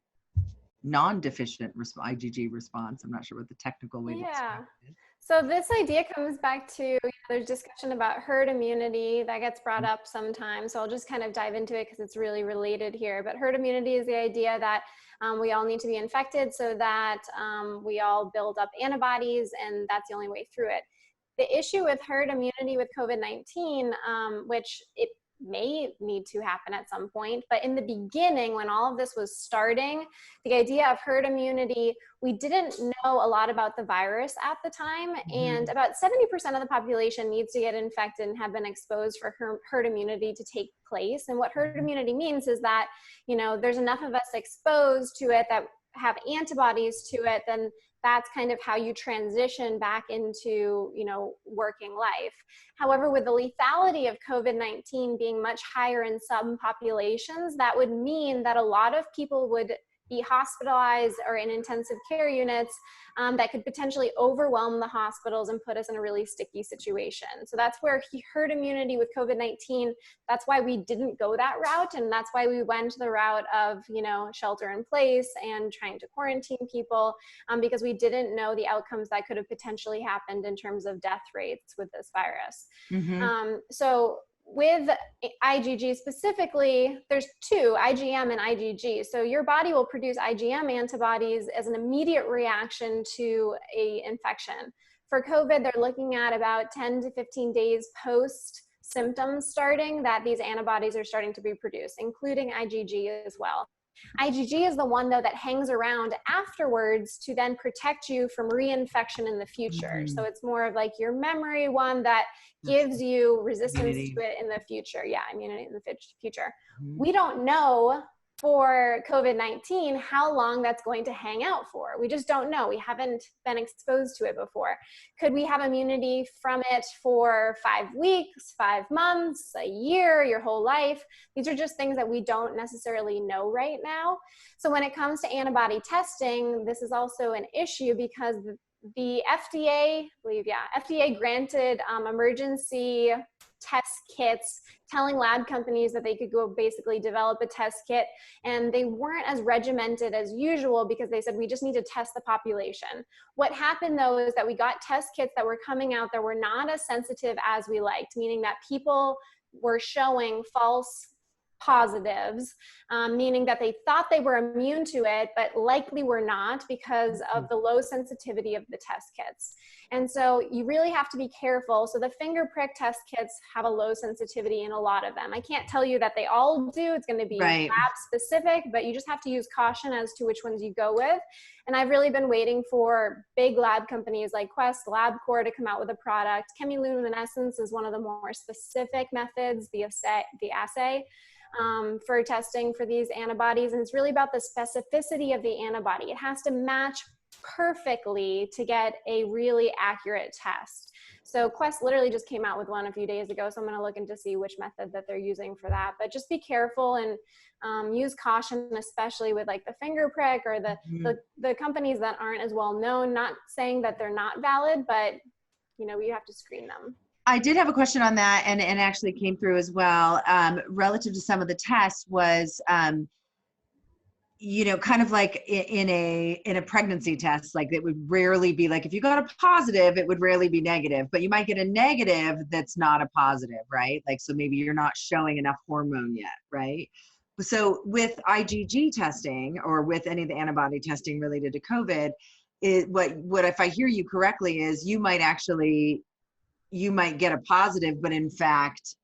non-deficient IgG response? I'm not sure what the technical way to describe it is. So this idea comes back to, there's discussion about herd immunity that gets brought up sometimes. So I'll just kind of dive into it because it's really related here. But herd immunity is the idea that we all need to be infected so that we all build up antibodies, and that's the only way through it. The issue with herd immunity with COVID-19, which it may need to happen at some point, but in the beginning, when all of this was starting, the idea of herd immunity, we didn't know a lot about the virus at the time, and about 70% of the population needs to get infected and have been exposed for herd immunity to take place. And what herd immunity means is that, you know, there's enough of us exposed to it that have antibodies to it, then that's kind of how you transition back into, you know, working life. However, with the lethality of COVID-19 being much higher in some populations, that would mean that a lot of people would be hospitalized or in intensive care units that could potentially overwhelm the hospitals and put us in a really sticky situation. So that's where herd immunity with COVID-19, that's why we didn't go that route. And that's why we went the route of, you know, shelter in place and trying to quarantine people, because we didn't know the outcomes that could have potentially happened in terms of death rates with this virus. So with IgG specifically, there's two, IgM and IgG. So your body will produce IgM antibodies as an immediate reaction to a infection. For COVID, they're looking at about 10 to 15 days post symptoms starting that these antibodies are starting to be produced, including IgG as well. IgG is the one, though, that hangs around afterwards to then protect you from reinfection in the future. So it's more of like your memory one that gives you resistance to it in the future. Yeah, immunity in the future. We don't know for COVID-19 how long that's going to hang out for. We just don't know. We haven't been exposed to it before. Could we have immunity from it for 5 weeks, 5 months, a year, your whole life? These are just things that we don't necessarily know right now. So when it comes to antibody testing, this is also an issue because the FDA, FDA granted emergency test kits, telling lab companies that they could go basically develop a test kit, and they weren't as regimented as usual because they said we just need to test the population. What happened though is that we got test kits that were coming out that were not as sensitive as we liked, meaning that people were showing false positives, meaning that they thought they were immune to it, but likely were not because of the low sensitivity of the test kits. And so you really have to be careful. So the finger prick test kits have a low sensitivity in a lot of them. I can't tell you that they all do. It's going to be lab specific, but you just have to use caution as to which ones you go with. And I've really been waiting for big lab companies like Quest, LabCorp to come out with a product. Chemiluminescence is one of the more specific methods, the assay. For testing for these antibodies, and it's really about the specificity of the antibody. It has to match perfectly to get a really accurate test. So Quest literally just came out with one a few days ago, so I'm going to look into see which method that they're using for that. But just be careful and use caution, especially with like the finger prick or the companies that aren't as well known. Not saying that they're not valid, but you know, you have to screen them. I did have a question on that, and actually came through as well. Relative to some of the tests was, you know, kind of like in a pregnancy test, like it would rarely be like, if you got a positive, it would rarely be negative, but you might get a negative that's not a positive, right? Like, so maybe you're not showing enough hormone yet, right? So with IgG testing or with any of the antibody testing related to COVID, what if I hear you correctly is you might get a positive, but in fact,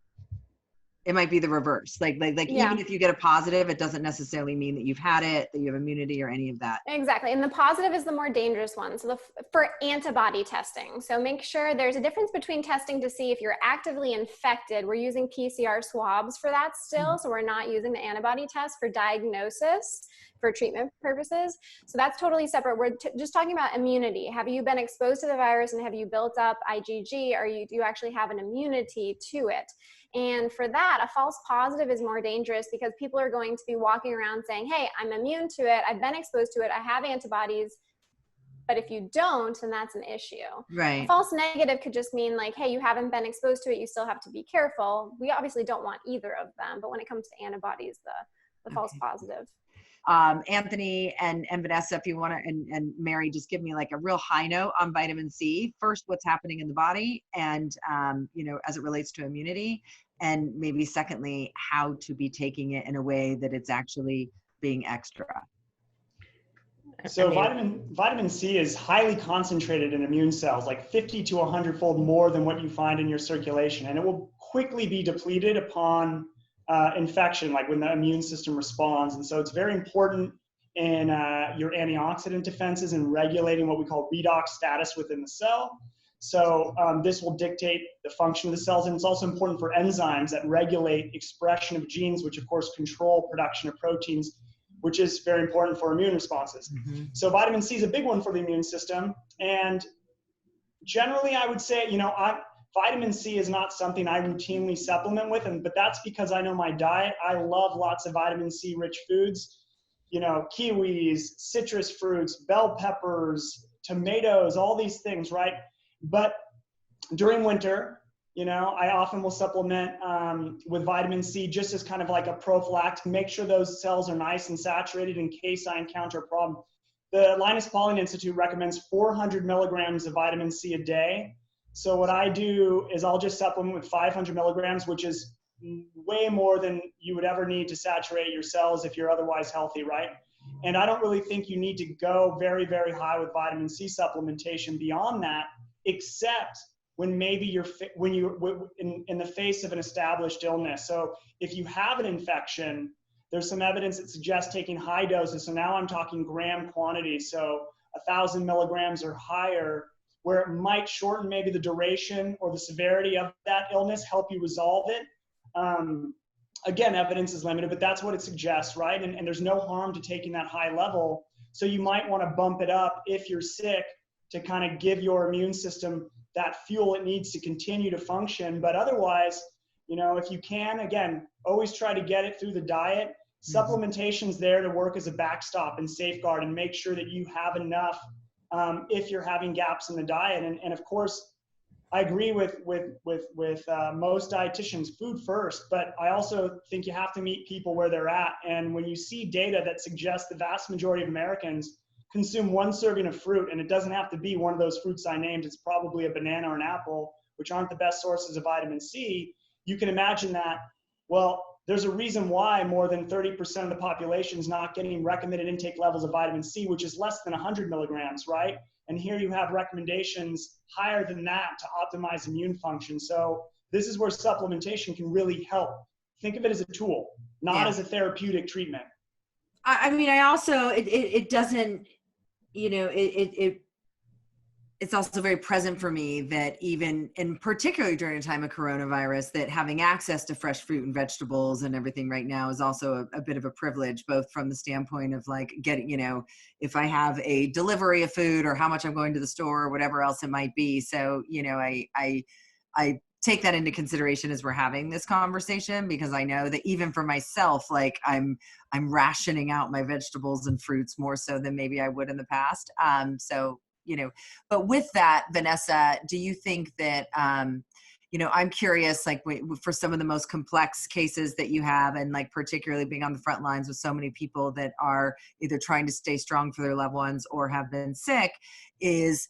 it might be the reverse. Like Yeah. even if you get a positive, it doesn't necessarily mean that you've had it, that you have immunity or any of that. Exactly. And the positive is the more dangerous one. So for antibody testing. So make sure there's a difference between testing to see if you're actively infected. We're using PCR swabs for that still. So we're not using the antibody test for diagnosis for treatment purposes. So that's totally separate. We're just talking about immunity. Have you been exposed to the virus and have you built up IgG, or do you actually have an immunity to it? And for that, a false positive is more dangerous because people are going to be walking around saying, hey, I'm immune to it. I've been exposed to it. I have antibodies. But if you don't, then that's an issue. Right. A false negative could just mean like, hey, you haven't been exposed to it. You still have to be careful. We obviously don't want either of them. But when it comes to antibodies, the false positive. Anthony and Vanessa, if you want to, and Mary, just give me like a real high note on vitamin C. First, what's happening in the body and, as it relates to immunity. And maybe secondly, how to be taking it in a way that it's actually being extra. So vitamin C is highly concentrated in immune cells, like 50 to 100-fold more than what you find in your circulation. And it will quickly be depleted upon infection, like when the immune system responds. And so it's very important in your antioxidant defenses and regulating what we call redox status within the cell. So this will dictate the function of the cells. And it's also important for enzymes that regulate expression of genes, which of course control production of proteins, which is very important for immune responses. Mm-hmm. So vitamin C is a big one for the immune system. And generally I would say, vitamin C is not something I routinely supplement with, but that's because I know my diet. I love lots of vitamin C rich foods, kiwis, citrus fruits, bell peppers, tomatoes, all these things, right? But during winter, I often will supplement with vitamin C just as kind of like a prophylactic, make sure those cells are nice and saturated in case I encounter a problem. The Linus Pauling Institute recommends 400 milligrams of vitamin C a day. So what I do is I'll just supplement with 500 milligrams, which is way more than you would ever need to saturate your cells if you're otherwise healthy, right? And I don't really think you need to go very, very high with vitamin C supplementation beyond that, except when maybe you're in the face of an established illness. So if you have an infection, there's some evidence that suggests taking high doses. So now I'm talking gram quantity. So 1,000 milligrams or higher, where it might shorten maybe the duration or the severity of that illness, help you resolve it. Again, evidence is limited, but that's what it suggests, right? And there's no harm to taking that high level. So you might want to bump it up if you're sick to kind of give your immune system that fuel it needs to continue to function. But otherwise, if you can, again, always try to get it through the diet. Supplementation's there to work as a backstop and safeguard and make sure that you have enough if you're having gaps in the diet. And of course, I agree with most dietitians, food first, but I also think you have to meet people where they're at. And when you see data that suggests the vast majority of Americans consume one serving of fruit, and it doesn't have to be one of those fruits I named, it's probably a banana or an apple, which aren't the best sources of vitamin C, you can imagine that, well, there's a reason why more than 30% of the population is not getting recommended intake levels of vitamin C, which is less than 100 milligrams, right? And here you have recommendations higher than that to optimize immune function. So this is where supplementation can really help. Think of it as a tool, not as a therapeutic treatment. I mean, I also, it doesn't, it's also very present for me that even, and particularly during a time of coronavirus, that having access to fresh fruit and vegetables and everything right now is also a bit of a privilege, both from the standpoint of like getting, if I have a delivery of food or how much I'm going to the store or whatever else it might be. So, I take that into consideration as we're having this conversation, because I know that even for myself, like I'm rationing out my vegetables and fruits more so than maybe I would in the past. But with that, Vanessa, do you think that, I'm curious, like for some of the most complex cases that you have, and like particularly being on the front lines with so many people that are either trying to stay strong for their loved ones or have been sick, is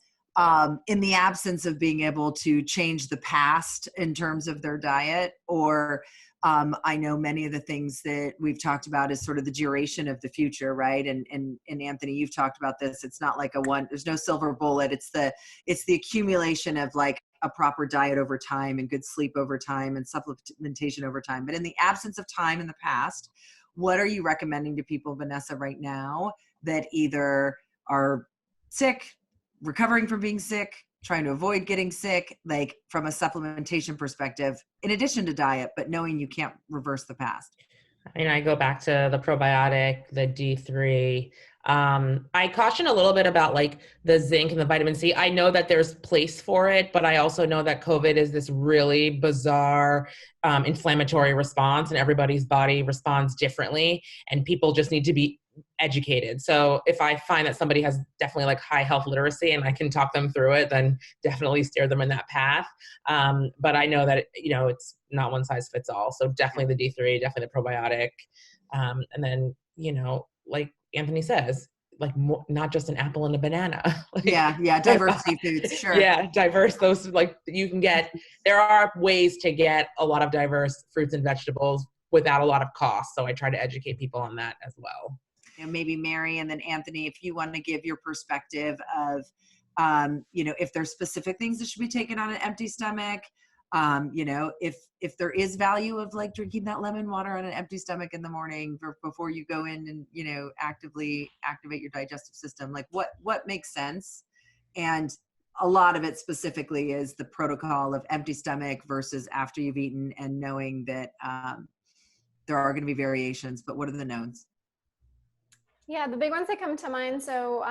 in the absence of being able to change the past in terms of their diet, or I know many of the things that we've talked about is sort of the duration of the future, right? And Anthony, you've talked about this. It's not like there's no silver bullet. It's the accumulation of like a proper diet over time and good sleep over time and supplementation over time. But in the absence of time in the past, what are you recommending to people, Vanessa, right now that either are sick, recovering from being sick, trying to avoid getting sick, like from a supplementation perspective, in addition to diet, but knowing you can't reverse the past? I mean, I go back to the probiotic, the D3. I caution a little bit about like the zinc and the vitamin C. I know that there's place for it, but I also know that COVID is this really bizarre inflammatory response, and everybody's body responds differently, and people just need to be educated. So if I find that somebody has definitely like high health literacy and I can talk them through it, then definitely steer them in that path. But I know that, it's not one size fits all. So definitely the D3, definitely the probiotic. And then, like Anthony says, like not just an apple and a banana. Like, Yeah. Diversity foods. Sure. Yeah. Diverse. Those there are ways to get a lot of diverse fruits and vegetables without a lot of cost. So I try to educate people on that as well. Maybe Mary and then Anthony, if you want to give your perspective of, if there's specific things that should be taken on an empty stomach, if there is value of like drinking that lemon water on an empty stomach in the morning before you go in and, actively activate your digestive system, like what makes sense. And a lot of it specifically is the protocol of empty stomach versus after you've eaten, and knowing that there are going to be variations, but what are the knowns? Yeah, the big ones that come to mind. So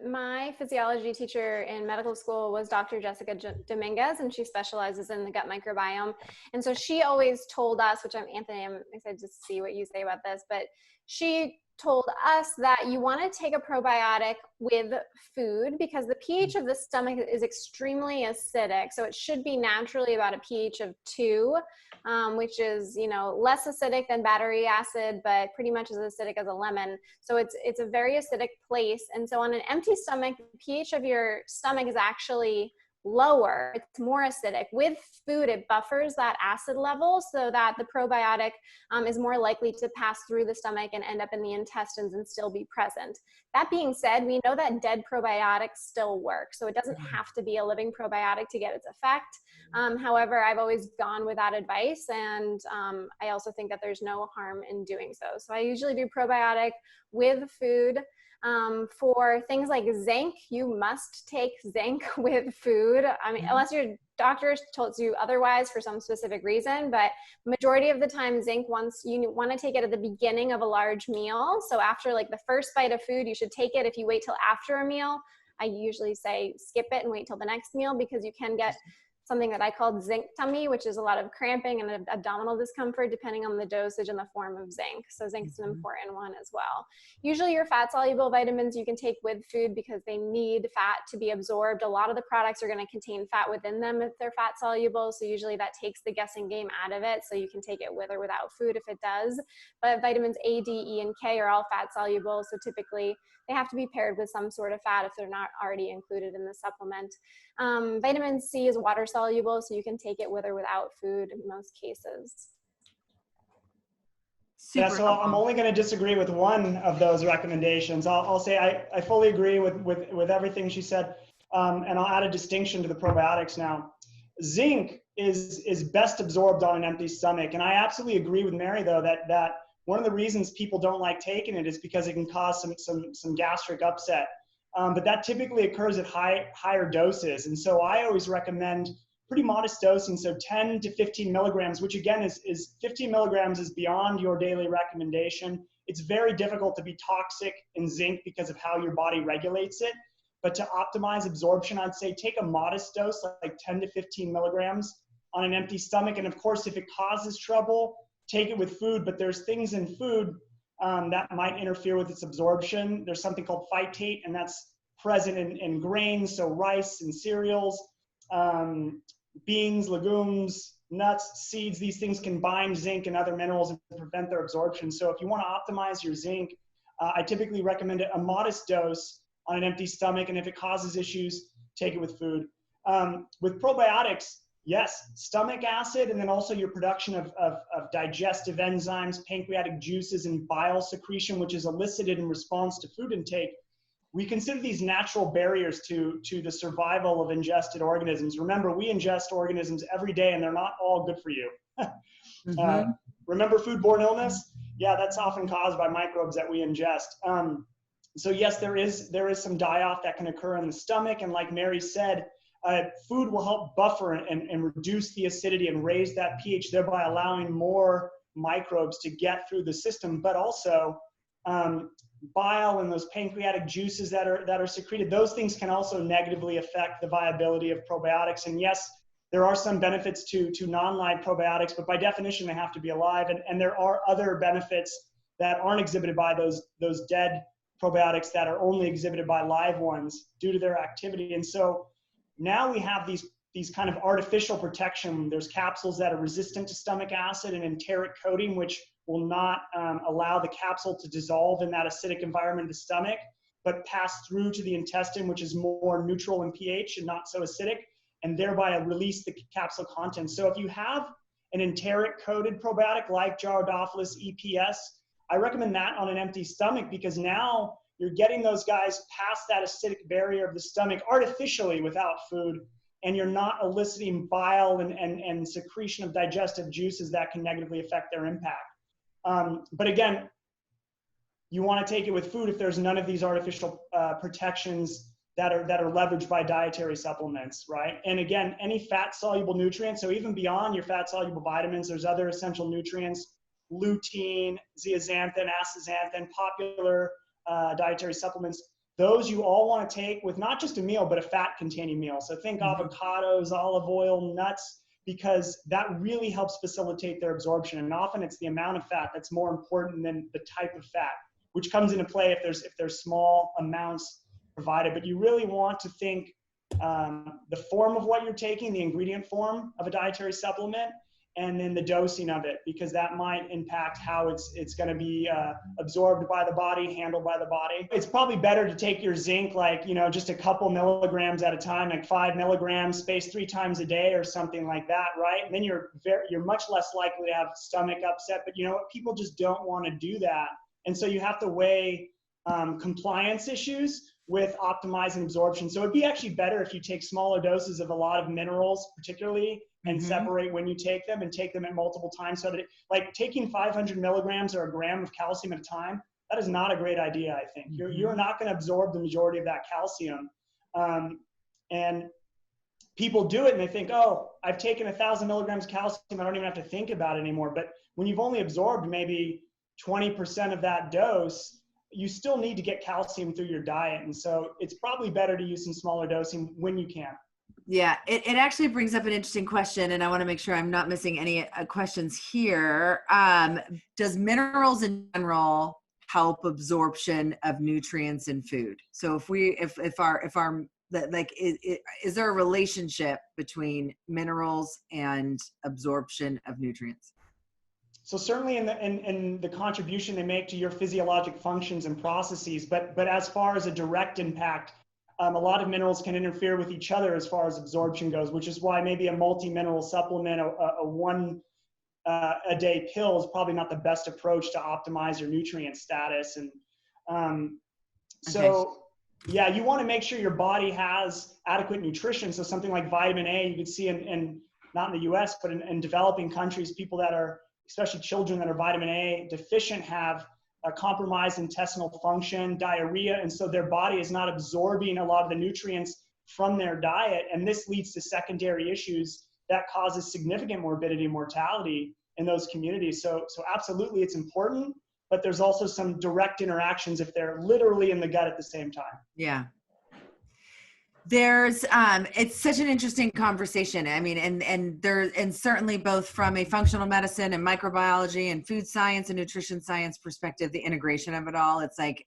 my physiology teacher in medical school was Dr. Jessica Dominguez, and she specializes in the gut microbiome. And so she always told us, which I'm excited to see what you say about this, but she told us that you want to take a probiotic with food because the pH of the stomach is extremely acidic. So it should be naturally about a pH of 2, which is, less acidic than battery acid, but pretty much as acidic as a lemon. So it's a very acidic place. And so on an empty stomach, the pH of your stomach is actually lower. It's more acidic. With food, it buffers that acid level so that the probiotic is more likely to pass through the stomach and end up in the intestines and still be present. That being said, we know that dead probiotics still work. So it doesn't have to be a living probiotic to get its effect. However, I've always gone with that advice. And I also think that there's no harm in doing so. So I usually do probiotic with food. For things like zinc, you must take zinc with food. I mean, unless your doctor told you otherwise for some specific reason, but majority of the time zinc you want to take it at the beginning of a large meal. So after like the first bite of food, you should take it. If you wait till after a meal, I usually say skip it and wait till the next meal, because you can get something that I called zinc tummy, which is a lot of cramping and abdominal discomfort depending on the dosage and the form of zinc. So zinc is an important one as well. Usually your fat-soluble vitamins you can take with food because they need fat to be absorbed. A lot of the products are going to contain fat within them if they're fat-soluble, so usually that takes the guessing game out of it, so you can take it with or without food if it does. But vitamins A, D, E, and K are all fat-soluble, so typically they have to be paired with some sort of fat if they're not already included in the supplement. Vitamin C is water soluble, so you can take it with or without food in most cases. Yeah, so I'm only going to disagree with one of those recommendations. I'll say I fully agree with everything she said, and I'll add a distinction to the probiotics now. Zinc is best absorbed on an empty stomach, and I absolutely agree with Mary though that one of the reasons people don't like taking it is because it can cause some gastric upset. But that typically occurs at higher doses. And so I always recommend pretty modest dosing. So 10 to 15 milligrams, which again is 15 milligrams is beyond your daily recommendation. It's very difficult to be toxic in zinc because of how your body regulates it. But to optimize absorption, I'd say take a modest dose, like 10 to 15 milligrams on an empty stomach. And of course, if it causes trouble, take it with food. But there's things in food that might interfere with its absorption. There's something called phytate, and that's present in grains, so rice and cereals, beans, legumes, nuts, seeds. These things can bind zinc and other minerals and prevent their absorption. So if you want to optimize your zinc, I typically recommend a modest dose on an empty stomach, and if it causes issues, take it with food. With probiotics, yes, stomach acid, and then also your production of digestive enzymes, pancreatic juices, and bile secretion, which is elicited in response to food intake. we consider these natural barriers to the survival of ingested organisms. Remember, we ingest organisms every day, and they're not all good for you. Remember foodborne illness? Yeah, that's often caused by microbes that we ingest. So yes, there is some die-off that can occur in the stomach, and like Mary said, food will help buffer and reduce the acidity and raise that pH, thereby allowing more microbes to get through the system. But also, bile and those pancreatic juices that are secreted, those things can also negatively affect the viability of probiotics. And yes, there are some benefits to non-live probiotics, but by definition, they have to be alive. And there are other benefits that aren't exhibited by those dead probiotics that are only exhibited by live ones due to their activity. And so now we have these kind of artificial protection. There's capsules that are resistant to stomach acid and enteric coating, which will not allow the capsule to dissolve in that acidic environment of the stomach, but pass through to the intestine, which is more neutral in pH and not so acidic, and thereby release the capsule contents. So if you have an enteric coated probiotic like Jarrow EPS, I recommend that on an empty stomach, because now you're getting those guys past that acidic barrier of the stomach artificially without food, and you're not eliciting bile and secretion of digestive juices that can negatively affect their impact. But again, you want to take it with food if there's none of these artificial protections that are leveraged by dietary supplements, right? And again, any fat-soluble nutrients, so even beyond your fat-soluble vitamins, there's other essential nutrients, lutein, zeaxanthin, astaxanthin, popular dietary supplements. Those you all want to take with not just a meal, but a fat-containing meal. So think avocados, olive oil, nuts, because that really helps facilitate their absorption. And often it's the amount of fat that's more important than the type of fat, which comes into play if there's small amounts provided. But you really want to think the form of what you're taking, the ingredient form of a dietary supplement, and then the dosing of it, because that might impact how it's going to be absorbed by the body, handled by the body. It's probably better to take your zinc, like, just a couple milligrams at a time, like 5 milligrams spaced 3 times a day or something like that, right? And then you're much less likely to have stomach upset. But you know what? People just don't want to do that. And so you have to weigh compliance issues with optimizing absorption. So it'd be actually better if you take smaller doses of a lot of minerals, particularly, and separate when you take them, and take them at multiple times. So that like taking 500 milligrams or a gram of calcium at a time, that is not a great idea, I think. You're not going to absorb the majority of that calcium. And people do it and they think, oh, I've taken 1,000 milligrams of calcium, I don't even have to think about it anymore. But when you've only absorbed maybe 20% of that dose, you still need to get calcium through your diet. And so it's probably better to use some smaller dosing when you can. Yeah, it actually brings up an interesting question, and I want to make sure I'm not missing any questions here. Does minerals in general help absorption of nutrients in food? So is there a relationship between minerals and absorption of nutrients? So certainly in the contribution they make to your physiologic functions and processes, but as far as a direct impact, a lot of minerals can interfere with each other as far as absorption goes, which is why maybe a multi-mineral supplement, a one a day pill is probably not the best approach to optimize your nutrient status. And yeah, you want to make sure your body has adequate nutrition. So something like vitamin A, you could see in not in the US, but in developing countries, people that are, especially children that are vitamin A deficient, have a compromised intestinal function, diarrhea, and so their body is not absorbing a lot of the nutrients from their diet, and this leads to secondary issues that causes significant morbidity and mortality in those communities. So absolutely it's important, but there's also some direct interactions if they're literally in the gut at the same time. Yeah. There's it's such an interesting conversation. I mean, and certainly both from a functional medicine and microbiology and food science and nutrition science perspective, the integration of it all, it's like,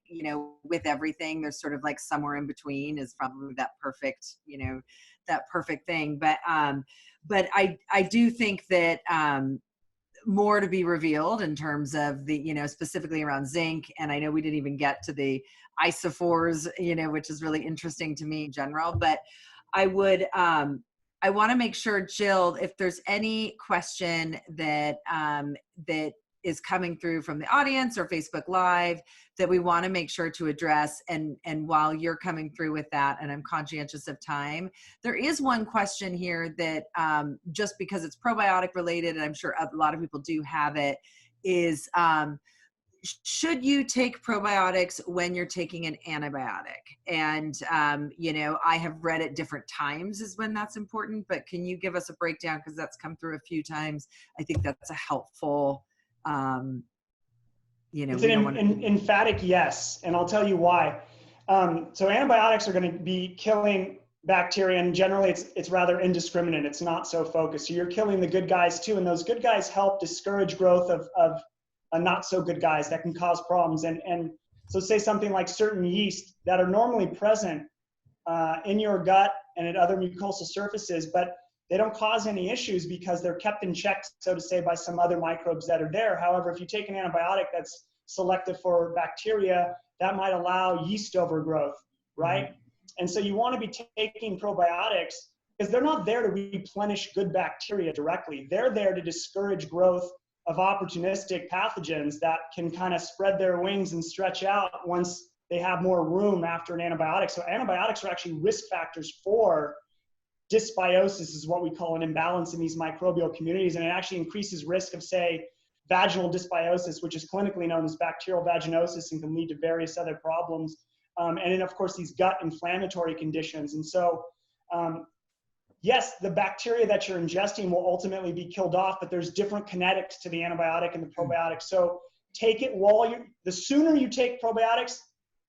with everything, there's sort of like somewhere in between is probably that perfect thing. But I do think that more to be revealed in terms of the, specifically around zinc. And I know we didn't even get to the isophores, which is really interesting to me in general, but I want to make sure, Jill, if there's any question that is coming through from the audience or Facebook Live that we want to make sure to address. And while you're coming through with that, and I'm conscientious of time, there is one question here that just because it's probiotic related, and I'm sure a lot of people do have it, is should you take probiotics when you're taking an antibiotic? And, I have read at different times is when that's important, but can you give us a breakdown? Because that's come through a few times. I think that's a helpful, It's an emphatic yes, and I'll tell you why. So antibiotics are going to be killing bacteria, and generally it's rather indiscriminate. It's not so focused. So you're killing the good guys too, and those good guys help discourage growth of not so good guys that can cause problems. And so say something like certain yeast that are normally present in your gut and at other mucosal surfaces, but they don't cause any issues because they're kept in check, so to say, by some other microbes that are there. However, if you take an antibiotic that's selective for bacteria, that might allow yeast overgrowth, right? And so you want to be taking probiotics because they're not there to replenish good bacteria directly. They're there to discourage growth of opportunistic pathogens that can kind of spread their wings and stretch out once they have more room after an antibiotic. So antibiotics are actually risk factors for dysbiosis, is what we call an imbalance in these microbial communities. And it actually increases risk of, say, vaginal dysbiosis, which is clinically known as bacterial vaginosis and can lead to various other problems. And then, of course, these gut inflammatory conditions. And so, yes, the bacteria that you're ingesting will ultimately be killed off, but there's different kinetics to the antibiotic and the probiotic. So take it the sooner you take probiotics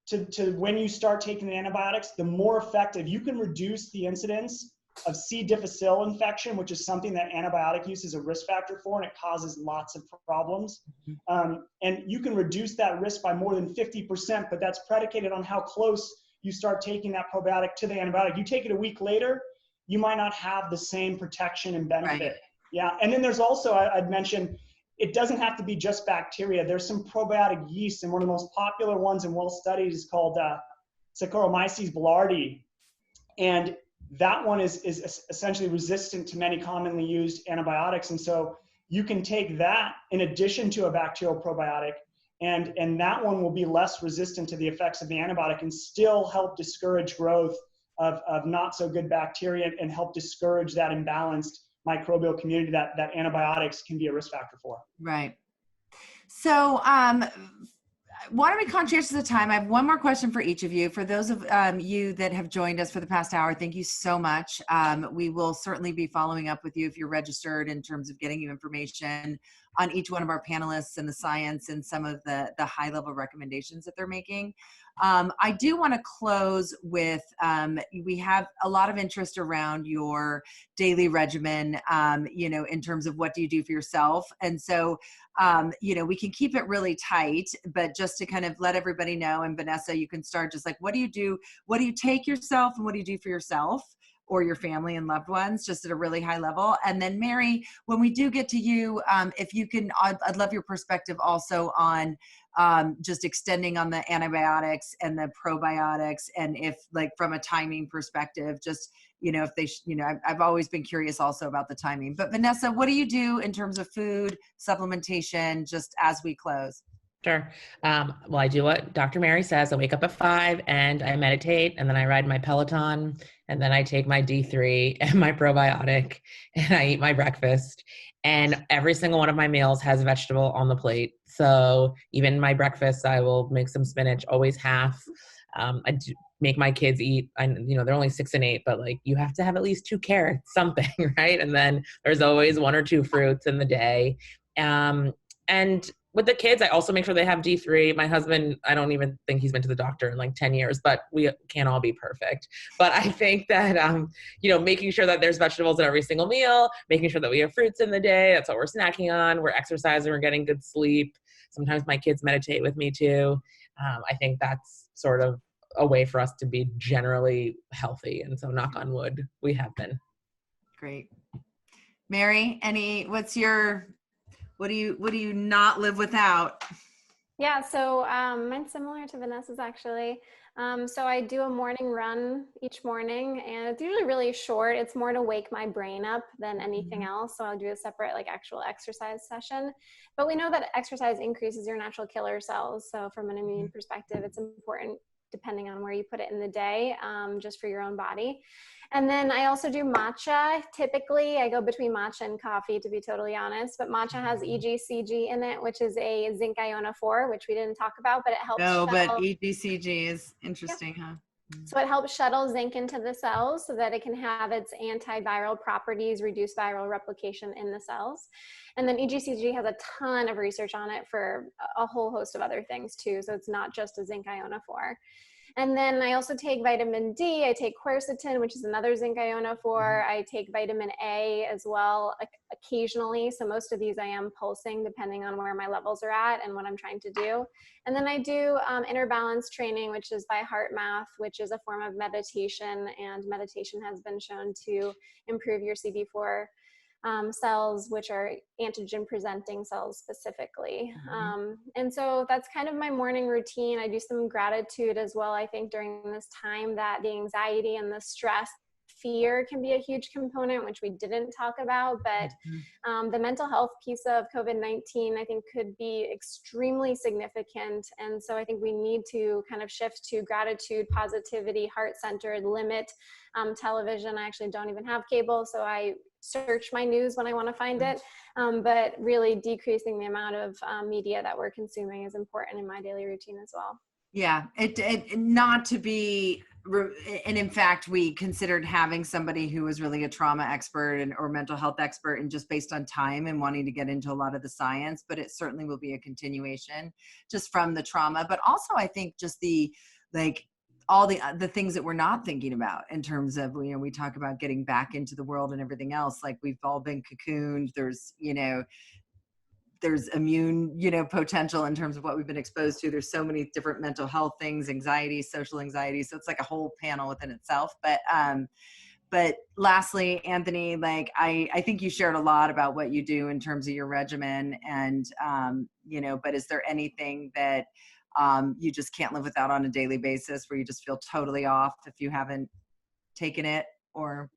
to when you start taking the antibiotics, the more effective. You can reduce the incidence of C. difficile infection, which is something that antibiotic use is a risk factor for, and it causes lots of problems. And you can reduce that risk by more than 50%, but that's predicated on how close you start taking that probiotic to the antibiotic. You take it a week later, you might not have the same protection and benefit. Right. Yeah, and then there's also, I'd mentioned, it doesn't have to be just bacteria. There's some probiotic yeast, and one of the most popular ones and well studied is called Saccharomyces boulardii. And that one is essentially resistant to many commonly used antibiotics. And so you can take that in addition to a bacterial probiotic, and that one will be less resistant to the effects of the antibiotic and still help discourage growth of not so good bacteria and help discourage that imbalanced microbial community that antibiotics can be a risk factor for. Right. So, want to be conscientious of the time. I have one more question for each of you. For those of you that have joined us for the past hour, thank you so much. We will certainly be following up with you if you're registered in terms of getting you information on each one of our panelists and the science and some of the high-level recommendations that they're making. I do want to close with, we have a lot of interest around your daily regimen, in terms of what do you do for yourself. And so, we can keep it really tight, but just to kind of let everybody know, and Vanessa, you can start just like, what do you take yourself and what do you do for yourself or your family and loved ones, just at a really high level. And then Mary, when we do get to you, if you can, I'd love your perspective also on just extending on the antibiotics and the probiotics, and if, like, from a timing perspective, just, if they, I've always been curious also about the timing. But Vanessa, what do you do in terms of food, supplementation, just as we close? Sure. Well, I do what Dr. Mary says. I wake up at 5 and I meditate, and then I ride my Peloton, and then I take my D3 and my probiotic, and I eat my breakfast. And every single one of my meals has a vegetable on the plate. So even my breakfast, I will make some spinach, always half. I do make my kids eat, they're only 6 and 8, but like, you have to have at least 2 carrots, something, right? And then there's always 1 or 2 fruits in the day. And with the kids, I also make sure they have D3. My husband, I don't even think he's been to the doctor in like 10 years, but we can't all be perfect. But I think that, making sure that there's vegetables in every single meal, making sure that we have fruits in the day, that's what we're snacking on, we're exercising, we're getting good sleep. Sometimes my kids meditate with me too. I think that's sort of a way for us to be generally healthy. And so, knock on wood, we have been. Great. Mary, what do you not live without? Yeah, so mine's similar to Vanessa's actually. So I do a morning run each morning, and it's usually really short. It's more to wake my brain up than anything else. So I'll do a separate like actual exercise session. But we know that exercise increases your natural killer cells. So from an immune perspective, it's important depending on where you put it in the day, just for your own body. And then I also do matcha. Typically, I go between matcha and coffee, to be totally honest. But matcha has EGCG in it, which is a zinc ionophore, which we didn't talk about, but it helps No, but shuttle. EGCG is Yeah. interesting, huh? So it helps shuttle zinc into the cells so that it can have its antiviral properties, reduce viral replication in the cells. And then EGCG has a ton of research on it for a whole host of other things too. So it's not just a zinc ionophore. And then I also take vitamin D. I take quercetin, which is another zinc ionophore. I take vitamin A as well occasionally. So most of these I am pulsing depending on where my levels are at and what I'm trying to do. And then I do inner balance training, which is by heart math, which is a form of meditation. And meditation has been shown to improve your CD4 cells, which are antigen presenting cells specifically. And so that's kind of my morning routine. I do some gratitude as well. I think during this time that the anxiety and the stress, fear can be a huge component, which we didn't talk about, but the mental health piece of COVID-19, I think could be extremely significant. And so I think we need to kind of shift to gratitude, positivity, heart-centered, limit television. I actually don't even have cable, so I search my news when I want to find it. But really decreasing the amount of media that we're consuming is important in my daily routine as well. Yeah, it not to be, and in fact, we considered having somebody who was really a trauma expert and or mental health expert, and just based on time and wanting to get into a lot of the science, but it certainly will be a continuation just from the trauma, but also I think just the like all the things that we're not thinking about in terms of, you know, we talk about getting back into the world and everything else, like we've all been cocooned. There's immune, potential in terms of what we've been exposed to. There's so many different mental health things, anxiety, social anxiety. So it's like a whole panel within itself. But lastly, Anthony, like I think you shared a lot about what you do in terms of your regimen, and but is there anything that you just can't live without on a daily basis, where you just feel totally off if you haven't taken it? Or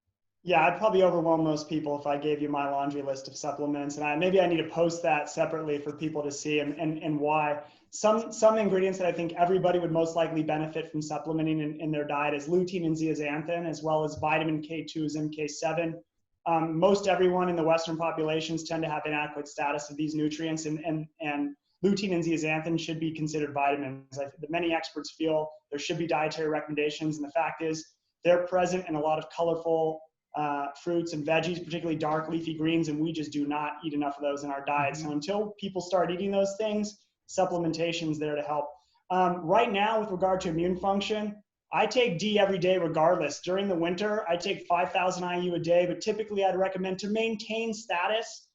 Yeah, I'd probably overwhelm most people if I gave you my laundry list of supplements, and maybe I need to post that separately for people to see and why. Some ingredients that I think everybody would most likely benefit from supplementing in their diet is lutein and zeaxanthin, as well as vitamin K2, MK7. Most everyone in the Western populations tend to have inadequate status of these nutrients, and lutein and zeaxanthin should be considered vitamins. Many experts feel there should be dietary recommendations, and the fact is they're present in a lot of colorful fruits and veggies, particularly dark leafy greens, and we just do not eat enough of those in our diet. So until people start eating those things, supplementation is there to help. Right now, with regard to immune function, I take D every day regardless. During the winter, I take 5,000 IU a day, but typically I'd recommend to maintain status,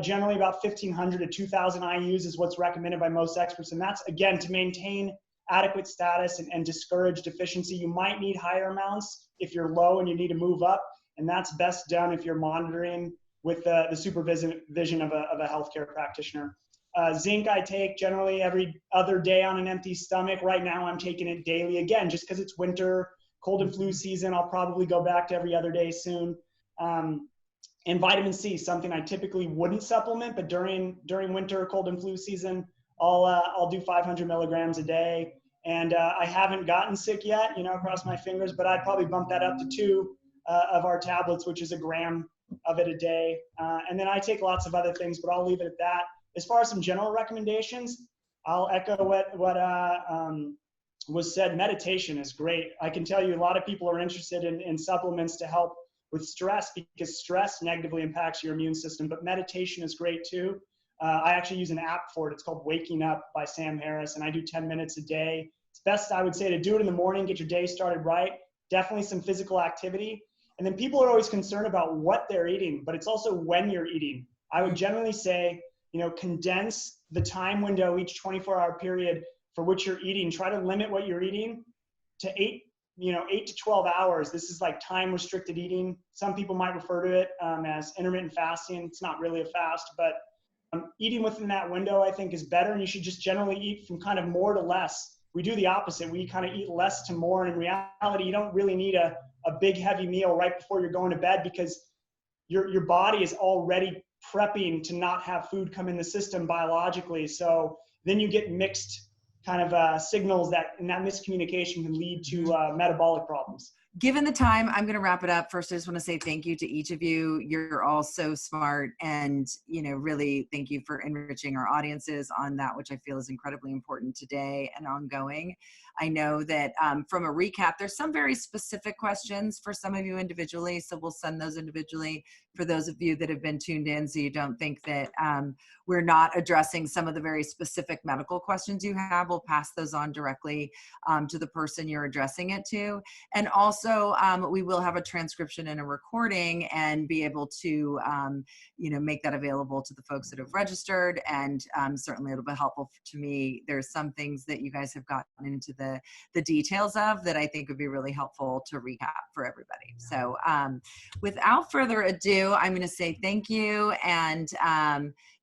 generally about 1,500 to 2,000 IUs is what's recommended by most experts. And that's, again, to maintain adequate status and discourage deficiency. You might need higher amounts if you're low and you need to move up. And that's best done if you're monitoring with the supervision of a healthcare practitioner. Zinc I take generally every other day on an empty stomach. Right now I'm taking it daily, again, just because it's winter, cold and flu season. I'll probably go back to every other day soon. And vitamin C, something I typically wouldn't supplement, but during winter, cold and flu season, I'll do 500 milligrams a day. And I haven't gotten sick yet, cross my fingers, but I'd probably bump that up to 2 of our tablets, which is 1 gram of it a day. And then I take lots of other things, but I'll leave it at that. As far as some general recommendations, I'll echo what was said. Meditation is great. I can tell you a lot of people are interested in supplements to help with stress, because stress negatively impacts your immune system, but meditation is great too. I actually use an app for it. It's called Waking Up by Sam Harris, and I do 10 minutes a day. It's best, I would say, to do it in the morning, get your day started right. Definitely some physical activity. And then people are always concerned about what they're eating, but it's also when you're eating. I would generally say, condense the time window each 24-hour period for which you're eating. Try to limit what you're eating to 8 to 12 hours. This is like time restricted eating. Some people might refer to it as intermittent fasting. It's not really a fast, but eating within that window, I think, is better, and you should just generally eat from kind of more to less. We do the opposite. We kind of eat less to more, and in reality, you don't really need a big heavy meal right before you're going to bed, because your body is already prepping to not have food come in the system biologically. So then you get mixed kind of signals and that miscommunication can lead to metabolic problems. Given the time, I'm going to wrap it up. First, I just want to say thank you to each of you. You're all so smart, and really thank you for enriching our audiences on that, which I feel is incredibly important today and ongoing. I know that from a recap, there's some very specific questions for some of you individually, so we'll send those individually for those of you that have been tuned in, so you don't think that we're not addressing some of the very specific medical questions you have. We'll pass those on directly to the person you're addressing it to. And also, we will have a transcription and a recording and be able to, make that available to the folks that have registered. And certainly it'll be helpful to me. There's some things that you guys have gotten into the details of that I think would be really helpful to recap for everybody. So without further ado, I'm going to say thank you. And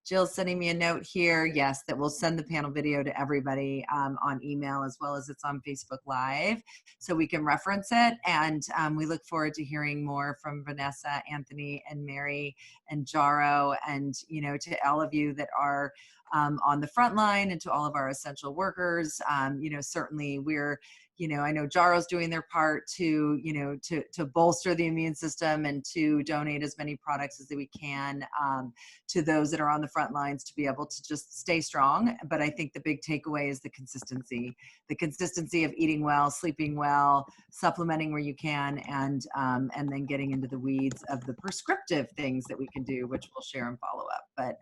Jill's sending me a note here, yes, that we'll send the panel video to everybody on email, as well as it's on Facebook Live, so we can reference it. And we look forward to hearing more from Vanessa, Anthony, and Mary, and Jarrow, and to all of you that are on the front line, and to all of our essential workers. Certainly we're, I know Jarrow's doing their part to, to bolster the immune system and to donate as many products as we can to those that are on the front lines to be able to just stay strong. But I think the big takeaway is the consistency of eating well, sleeping well, supplementing where you can, and then getting into the weeds of the prescriptive things that we can do, which we'll share and follow up. But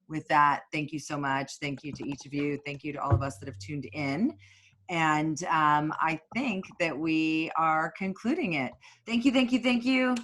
with that, thank you so much. Thank you to each of you. Thank you to all of us that have tuned in. And I think that we are concluding it. Thank you, thank you, thank you.